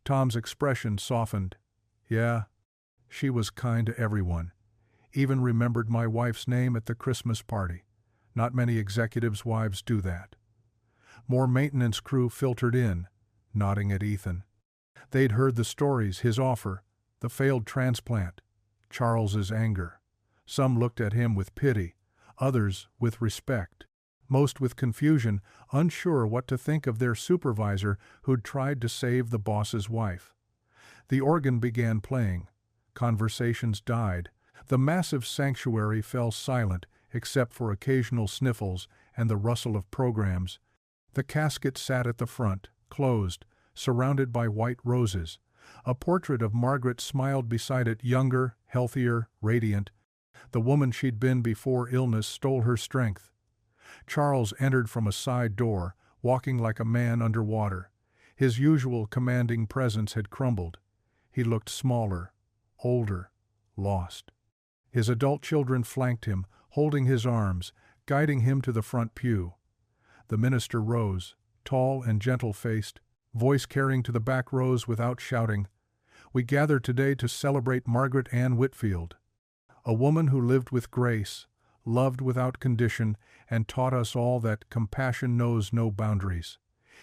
Speaker 1: Tom's expression softened. Yeah, she was kind to everyone. Even remembered my wife's name at the Christmas party. Not many executives' wives do that. More maintenance crew filtered in, nodding at Ethan. They'd heard the stories, his offer, the failed transplant, Charles's anger. Some looked at him with pity, others with respect, most with confusion, unsure what to think of their supervisor who'd tried to save the boss's wife. The organ began playing. Conversations died. The massive sanctuary fell silent except for occasional sniffles and the rustle of programs. The casket sat at the front, closed, surrounded by white roses. A portrait of Margaret smiled beside it, younger, healthier, radiant. The woman she'd been before illness stole her strength. Charles entered from a side door, walking like a man under water. His usual commanding presence had crumbled. He looked smaller, older, lost. His adult children flanked him, holding his arms, guiding him to the front pew. The minister rose, tall and gentle-faced, voice carrying to the back rows without shouting. We gather today to celebrate Margaret Ann Whitfield, a woman who lived with grace, loved without condition, and taught us all that compassion knows no boundaries.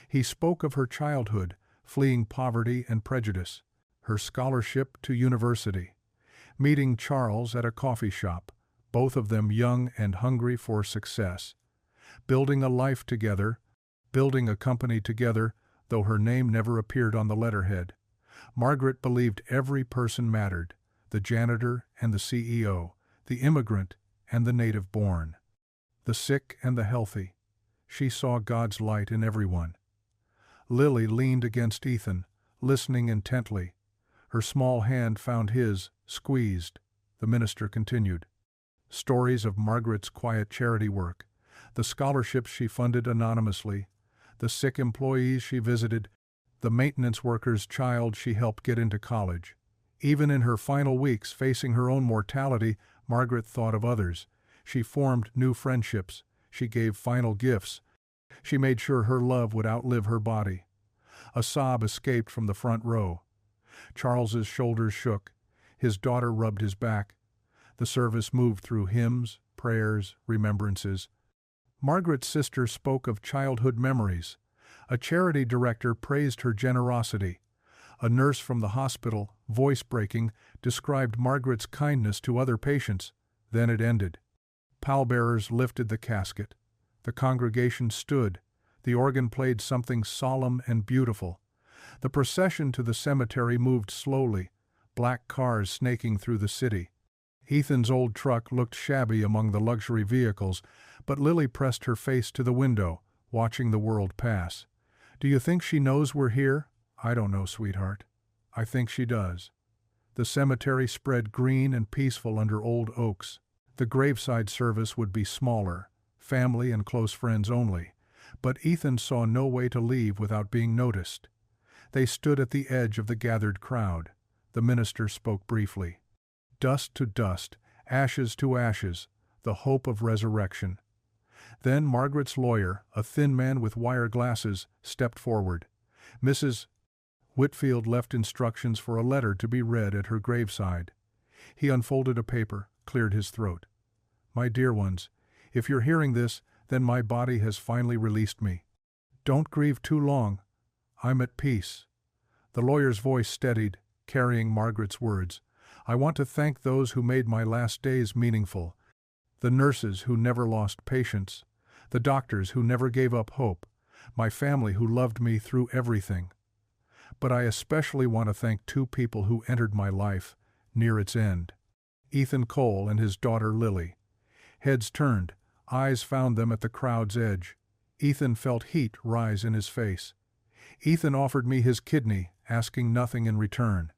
Speaker 1: He spoke of her childhood, fleeing poverty and prejudice, her scholarship to university, meeting Charles at a coffee shop, both of them young and hungry for success, building a life together, building a company together, though her name never appeared on the letterhead. Margaret believed every person mattered, the janitor and the CEO, the immigrant and the native-born, the sick and the healthy. She saw God's light in everyone. Lily leaned against Ethan, listening intently. Her small hand found his, squeezed. The minister continued. Stories of Margaret's quiet charity work, the scholarships she funded anonymously, the sick employees she visited, the maintenance worker's child she helped get into college. Even in her final weeks facing her own mortality, Margaret thought of others. She formed new friendships. She gave final gifts. She made sure her love would outlive her body. A sob escaped from the front row. Charles's shoulders shook. His daughter rubbed his back. The service moved through hymns, prayers, remembrances. Margaret's sister spoke of childhood memories. A charity director praised her generosity. A nurse from the hospital, voice breaking, described Margaret's kindness to other patients. Then it ended. Pallbearers lifted the casket. The congregation stood. The organ played something solemn and beautiful. The procession to the cemetery moved slowly, black cars snaking through the city. Ethan's old truck looked shabby among the luxury vehicles, but Lily pressed her face to the window, watching the world pass. "Do you think she knows we're here?" "I don't know, sweetheart. I think she does." The cemetery spread green and peaceful under old oaks. The graveside service would be smaller, family and close friends only, but Ethan saw no way to leave without being noticed. They stood at the edge of the gathered crowd. The minister spoke briefly. Dust to dust, ashes to ashes, the hope of resurrection. Then Margaret's lawyer, a thin man with wire glasses, stepped forward. Mrs. Whitfield left instructions for a letter to be read at her graveside. He unfolded a paper, cleared his throat. "My dear ones, if you're hearing this, then my body has finally released me. Don't grieve too long. I'm at peace." The lawyer's voice steadied, carrying Margaret's words. "I want to thank those who made my last days meaningful. The nurses who never lost patience. The doctors who never gave up hope. My family who loved me through everything. But I especially want to thank two people who entered my life near its end. Ethan Cole and his daughter Lily." Heads turned, eyes found them at the crowd's edge. Ethan felt heat rise in his face. "Ethan offered me his kidney, asking nothing in return.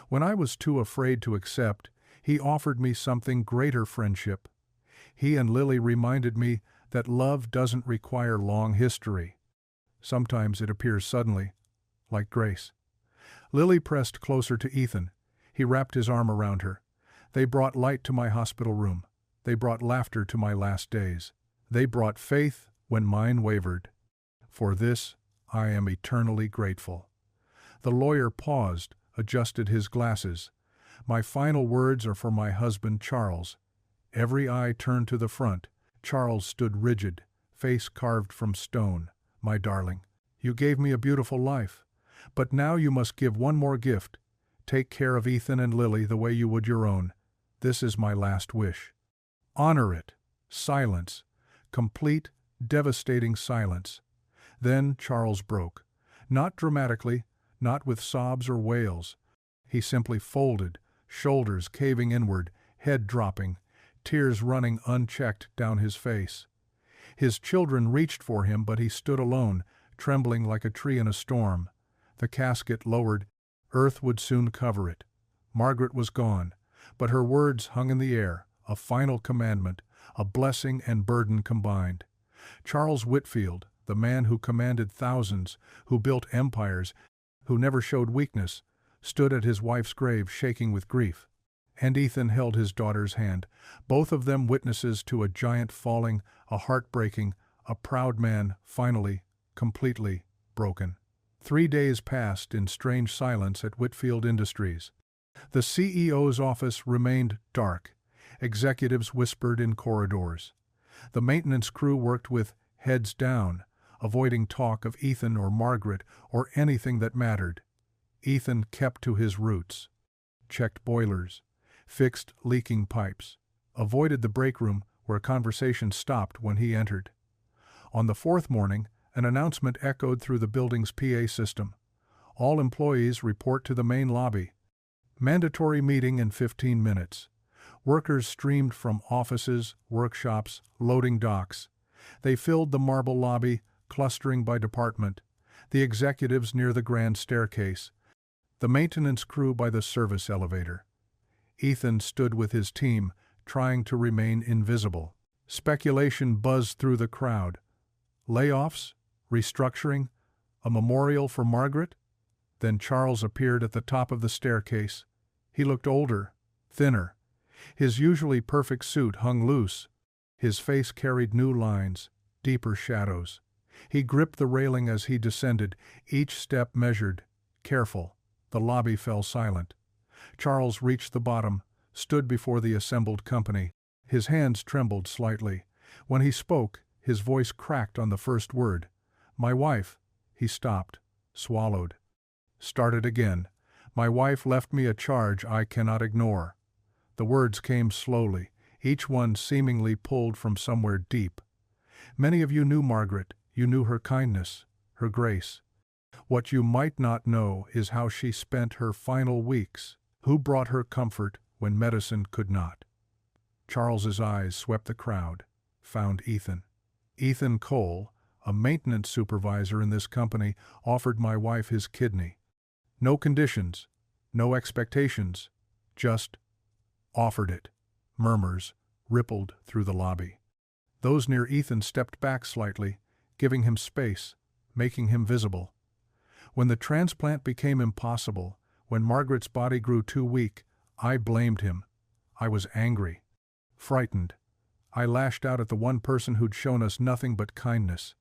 Speaker 1: When I was too afraid to accept, he offered me something greater, friendship. He and Lily reminded me that love doesn't require long history. Sometimes it appears suddenly, like grace." Lily pressed closer to Ethan. He wrapped his arm around her. "They brought light to my hospital room. They brought laughter to my last days. They brought faith when mine wavered. For this, I am eternally grateful." The lawyer paused, adjusted his glasses. "My final words are for my husband, Charles." Every eye turned to the front. Charles stood rigid, face carved from stone. "My darling, you gave me a beautiful life. But now you must give one more gift. Take care of Ethan and Lily the way you would your own. This is my last wish." "Honor it." Silence. Complete, devastating silence. Then Charles broke. Not dramatically, not with sobs or wails. He simply folded, shoulders caving inward, head dropping, tears running unchecked down his face. His children reached for him, but he stood alone, trembling like a tree in a storm. The casket lowered. Earth would soon cover it. Margaret was gone, but her words hung in the air, a final commandment, a blessing and burden combined. Charles Whitfield, the man who commanded thousands, who built empires, who never showed weakness, stood at his wife's grave shaking with grief. And Ethan held his daughter's hand, both of them witnesses to a giant falling, a heartbreaking, a proud man finally, completely broken. 3 days passed in strange silence at Whitfield Industries. The CEO's office remained dark. Executives whispered in corridors. The maintenance crew worked with heads down, avoiding talk of Ethan or Margaret or anything that mattered. Ethan kept to his roots. Checked boilers, fixed leaking pipes, avoided the break room where conversation stopped when he entered. On the 4th morning, an announcement echoed through the building's PA system. "All employees report to the main lobby. Mandatory meeting in 15 minutes. Workers streamed from offices, workshops, loading docks. They filled the marble lobby, clustering by department. The executives near the grand staircase. The maintenance crew by the service elevator. Ethan stood with his team, trying to remain invisible. Speculation buzzed through the crowd. Layoffs? Restructuring? A memorial for Margaret? Then Charles appeared at the top of the staircase. He looked older, thinner. His usually perfect suit hung loose. His face carried new lines, deeper shadows. He gripped the railing as he descended, each step measured, careful. The lobby fell silent. Charles reached the bottom, stood before the assembled company. His hands trembled slightly. When he spoke, his voice cracked on the first word. "My wife." He stopped, swallowed. started again. My wife left me a charge I cannot ignore. The words came slowly, each one seemingly pulled from somewhere deep. Many of you knew Margaret, you knew her kindness, her grace. What you might not know is how she spent her final weeks, who brought her comfort when medicine could not. Charles's eyes swept the crowd, found Ethan. Ethan Cole, a maintenance supervisor in this company, offered my wife his kidney. No conditions, no expectations, just offered it. Murmurs rippled through the lobby. Those near Ethan stepped back slightly, giving him space, making him visible. When the transplant became impossible, when Margaret's body grew too weak, I blamed him. I was angry, frightened. I lashed out at the one person who'd shown us nothing but kindness.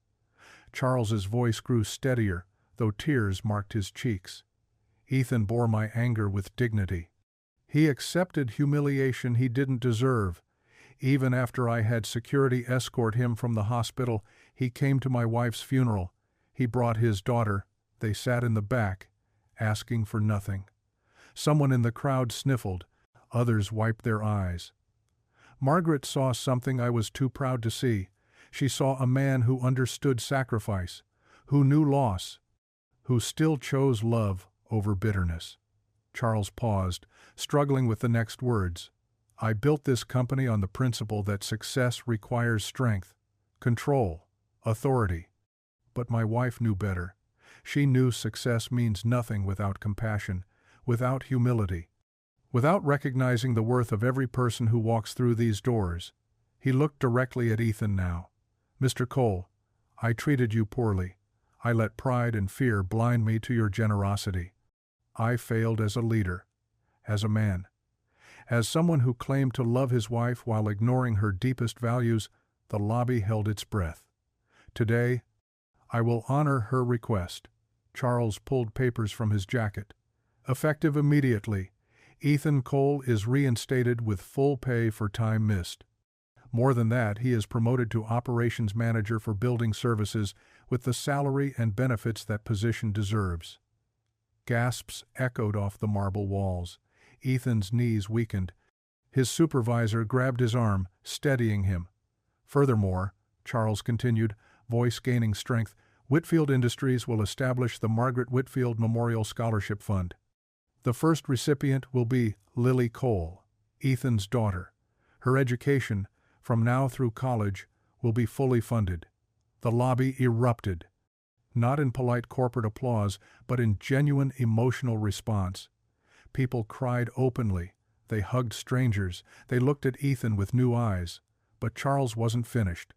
Speaker 1: Charles's voice grew steadier, though tears marked his cheeks. Ethan bore my anger with dignity. He accepted humiliation he didn't deserve. Even after I had security escort him from the hospital, he came to my wife's funeral. He brought his daughter. They sat in the back, asking for nothing. Someone in the crowd sniffled. Others wiped their eyes. Margaret saw something I was too proud to see. She saw a man who understood sacrifice, who knew loss, who still chose love over bitterness. Charles paused, struggling with the next words. I built this company on the principle that success requires strength, control, authority. But my wife knew better. She knew success means nothing without compassion, without humility, without recognizing the worth of every person who walks through these doors. He looked directly at Ethan now. Mr. Cole, I treated you poorly. I let pride and fear blind me to your generosity. I failed as a leader, as a man. As someone who claimed to love his wife while ignoring her deepest values, the lobby held its breath. Today, I will honor her request. Charles pulled papers from his jacket. Effective immediately, Ethan Cole is reinstated with full pay for time missed. More than that, he is promoted to operations manager for building services with the salary and benefits that position deserves. Gasps echoed off the marble walls. Ethan's knees weakened. His supervisor grabbed his arm, steadying him. Furthermore, Charles continued, voice gaining strength, Whitfield Industries will establish the Margaret Whitfield Memorial Scholarship Fund. The first recipient will be Lily Cole, Ethan's daughter. Her education, from now through college, will be fully funded. The lobby erupted, not in polite corporate applause, but in genuine emotional response. People cried openly. They hugged strangers. They looked at Ethan with new eyes. But Charles wasn't finished.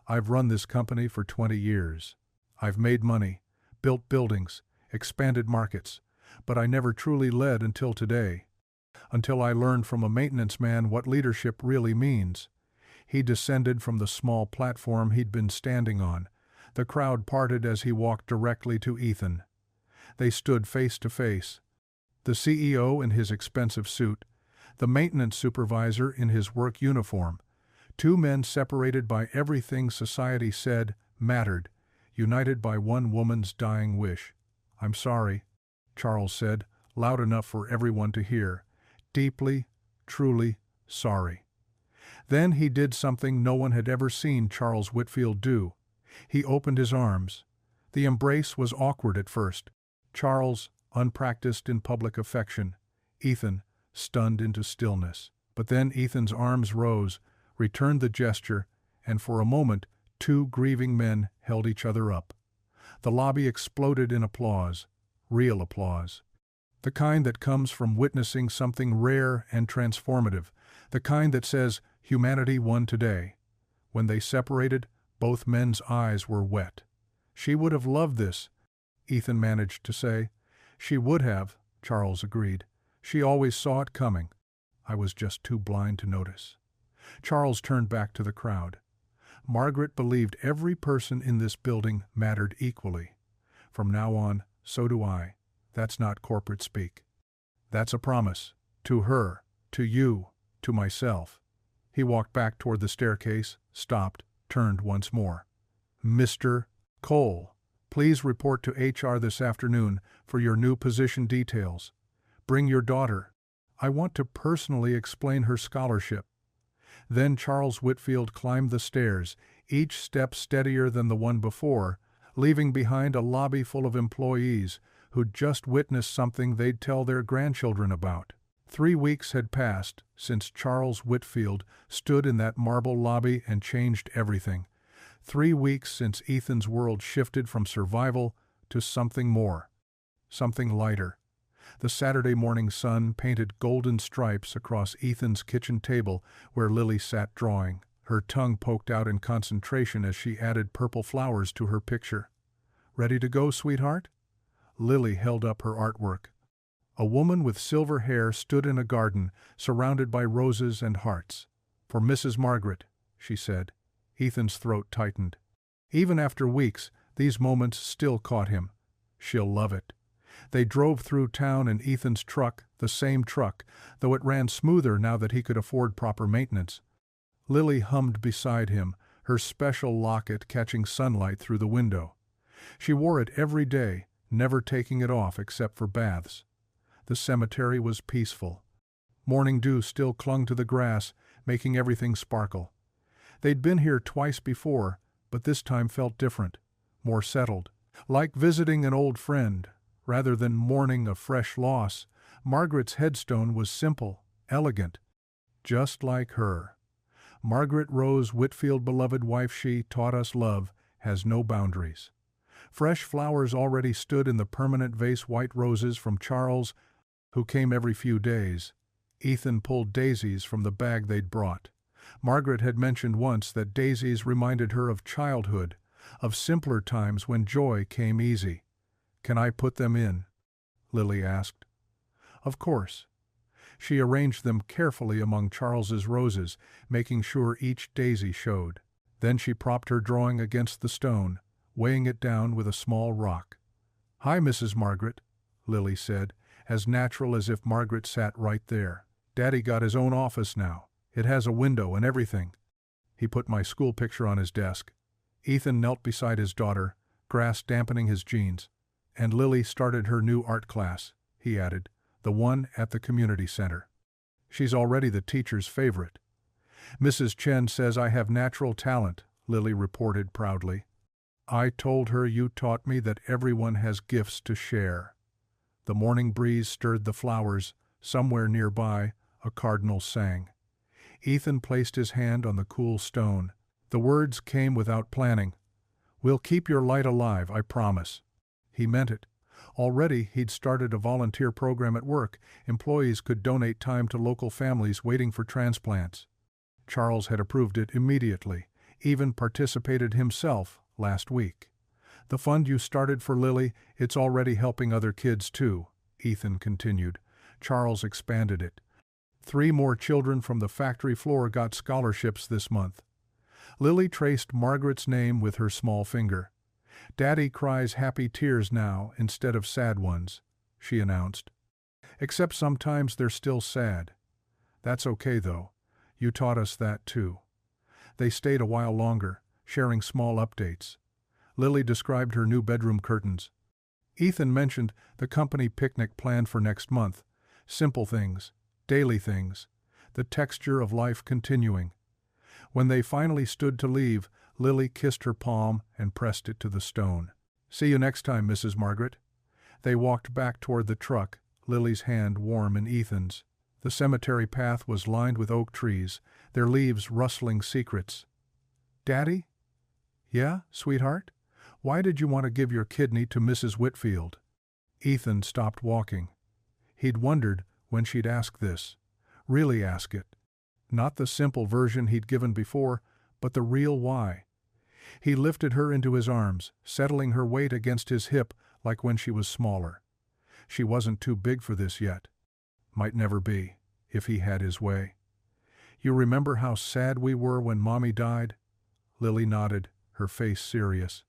Speaker 1: I've run this company for 20 years. I've made money, built buildings, expanded markets, but I never truly led until today. Until I learned from a maintenance man what leadership really means. He descended from the small platform he'd been standing on. The crowd parted as he walked directly to Ethan. They stood face to face. The CEO in his expensive suit, the maintenance supervisor in his work uniform. Two men separated by everything society said mattered, united by one woman's dying wish. I'm sorry, Charles said, loud enough for everyone to hear. Deeply, truly sorry. Then he did something no one had ever seen Charles Whitfield do. He opened his arms. The embrace was awkward at first. Charles, unpracticed in public affection. Ethan, stunned into stillness. But then Ethan's arms rose, returned the gesture, and for a moment, two grieving men held each other up. The lobby exploded in applause, real applause. The kind that comes from witnessing something rare and transformative, the kind that says, humanity won today. When they separated, both men's eyes were wet. She would have loved this, Ethan managed to say. She would have, Charles agreed. She always saw it coming. I was just too blind to notice. Charles turned back to the crowd. Margaret believed every person in this building mattered equally. From now on, so do I. That's not corporate speak. That's a promise. To her, to you, to myself. He walked back toward the staircase, stopped, turned once more. Mr. Cole, Please report to HR this afternoon for your new position details. Bring your daughter. I want to personally explain her scholarship." Then Charles Whitfield climbed the stairs, each step steadier than the one before, leaving behind a lobby full of employees who'd just witnessed something they'd tell their grandchildren about. 3 weeks had passed since Charles Whitfield stood in that marble lobby and changed everything. 3 weeks since Ethan's world shifted from survival to something more, something lighter. The Saturday morning sun painted golden stripes across Ethan's kitchen table where Lily sat drawing, her tongue poked out in concentration as she added purple flowers to her picture. "Ready to go, sweetheart?" Lily held up her artwork. A woman with silver hair stood in a garden, surrounded by roses and hearts. "For Mrs. Margaret," she said. Ethan's throat tightened. Even after weeks, these moments still caught him. She'll love it. They drove through town in Ethan's truck, the same truck, though it ran smoother now that he could afford proper maintenance. Lily hummed beside him, her special locket catching sunlight through the window. She wore it every day, never taking it off except for baths. The cemetery was peaceful. Morning dew still clung to the grass, making everything sparkle. They'd been here twice before, but this time felt different, more settled. Like visiting an old friend, rather than mourning a fresh loss, Margaret's headstone was simple, elegant, just like her. Margaret Rose Whitfield, beloved wife, she taught us love has no boundaries. Fresh flowers already stood in the permanent vase, white roses from Charles, who came every few days. Ethan pulled daisies from the bag they'd brought. Margaret had mentioned once that daisies reminded her of childhood, of simpler times when joy came easy. "Can I put them in?" Lily asked. Of course. She arranged them carefully among Charles's roses, making sure each daisy showed. Then she propped her drawing against the stone, weighing it down with a small rock. "Hi, Mrs. Margaret," Lily said, as natural as if Margaret sat right there. "Daddy got his own office now. It has a window and everything." He put my school picture on his desk. Ethan knelt beside his daughter, grass dampening his jeans. "And Lily started her new art class," he added, "the one at the community center. She's already the teacher's favorite." "Mrs. Chen says I have natural talent," Lily reported proudly. "I told her you taught me that everyone has gifts to share." The morning breeze stirred the flowers. Somewhere nearby, a cardinal sang. Ethan placed his hand on the cool stone. The words came without planning. "We'll keep your light alive, I promise." He meant it. Already he'd started a volunteer program at work. Employees could donate time to local families waiting for transplants. Charles had approved it immediately, even participated himself last week. "The fund you started for Lily, it's already helping other kids too," Ethan continued. Charles expanded it. 3 more children from the factory floor got scholarships this month. Lily traced Margaret's name with her small finger. "Daddy cries happy tears now instead of sad ones," she announced. "Except sometimes they're still sad. That's okay though. You taught us that too." They stayed a while longer, sharing small updates. Lily described her new bedroom curtains. Ethan mentioned the company picnic planned for next month. Simple things, daily things, the texture of life continuing. When they finally stood to leave, Lily kissed her palm and pressed it to the stone. "See you next time, Mrs. Margaret." They walked back toward the truck, Lily's hand warm in Ethan's. The cemetery path was lined with oak trees, their leaves rustling secrets. "Daddy?" "Yeah, sweetheart? Why did you want to give your kidney to Mrs. Whitfield?" Ethan stopped walking. He'd wondered when she'd ask this. Really ask it. Not the simple version he'd given before, but the real why. He lifted her into his arms, settling her weight against his hip like when she was smaller. She wasn't too big for this yet. Might never be, if he had his way. "You remember how sad we were when Mommy died?" Lily nodded, her face serious.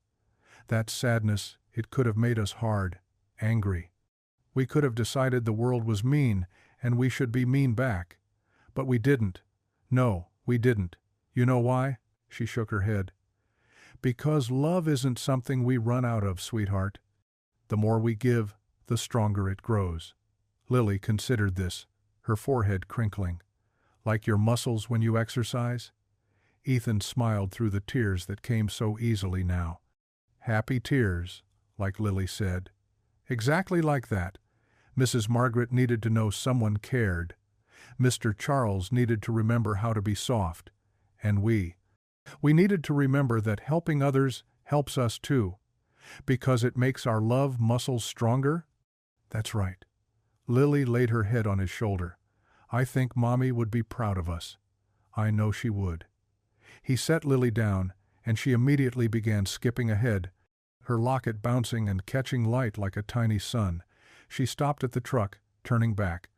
Speaker 1: "That sadness, it could have made us hard, angry. We could have decided the world was mean, and we should be mean back. But we didn't. No, we didn't. You know why?" She shook her head. Because love isn't something we run out of, sweetheart. The more we give, the stronger it grows. Lily considered this, her forehead crinkling. Like your muscles when you exercise? Ethan smiled through the tears that came so easily now. Happy tears, like Lily said. Exactly like that. Mrs. Margaret needed to know someone cared. Mr. Charles needed to remember how to be soft. And we needed to remember that helping others helps us too. Because it makes our love muscles stronger? That's right. Lily laid her head on his shoulder. I think Mommy would be proud of us. I know she would. He set Lily down, and she immediately began skipping ahead, her locket bouncing and catching light like a tiny sun. She stopped at the truck, turning back.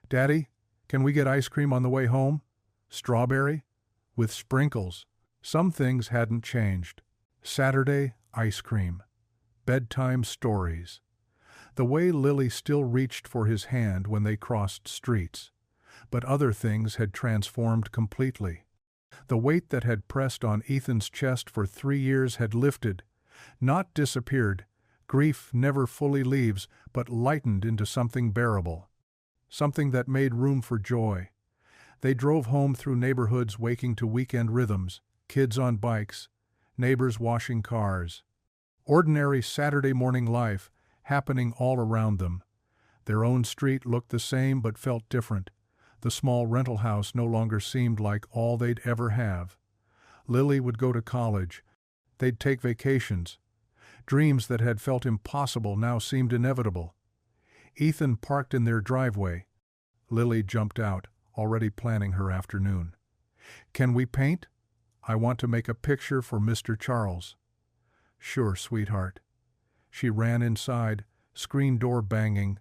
Speaker 1: Daddy, can we get ice cream on the way home? Strawberry? With sprinkles. Some things hadn't changed. Saturday, ice cream. Bedtime stories. The way Lily still reached for his hand when they crossed streets. But other things had transformed completely. The weight that had pressed on Ethan's chest for 3 years had lifted, not disappeared. Grief never fully leaves, but lightened into something bearable. Something that made room for joy. They drove home through neighborhoods waking to weekend rhythms, kids on bikes, neighbors washing cars. Ordinary Saturday morning life happening all around them. Their own street looked the same but felt different. The small rental house no longer seemed like all they'd ever have. Lily would go to college. They'd take vacations. Dreams that had felt impossible now seemed inevitable. Ethan parked in their driveway. Lily jumped out, already planning her afternoon. Can we paint? I want to make a picture for Mr. Charles. Sure, sweetheart. She ran inside, screen door banging.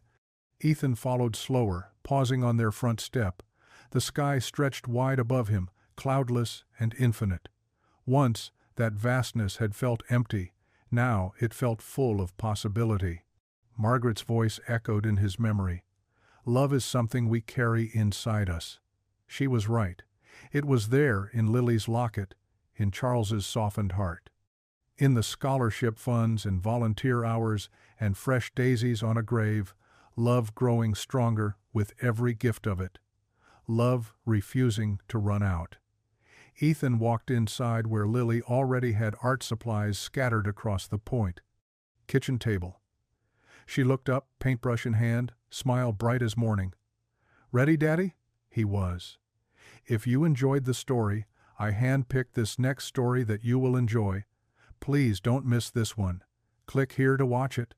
Speaker 1: Ethan followed slower, pausing on their front step. The sky stretched wide above him, cloudless and infinite. Once, that vastness had felt empty. Now it felt full of possibility. Margaret's voice echoed in his memory. Love is something we carry inside us. She was right. It was there in Lily's locket, in Charles's softened heart. In the scholarship funds and volunteer hours and fresh daisies on a grave, love growing stronger with every gift of it. Love refusing to run out. Ethan walked inside where Lily already had art supplies scattered across the point. Kitchen table. She looked up, paintbrush in hand, smile bright as morning. Ready, Daddy? He was. If you enjoyed the story, I handpicked this next story that you will enjoy. Please don't miss this one. Click here to watch it.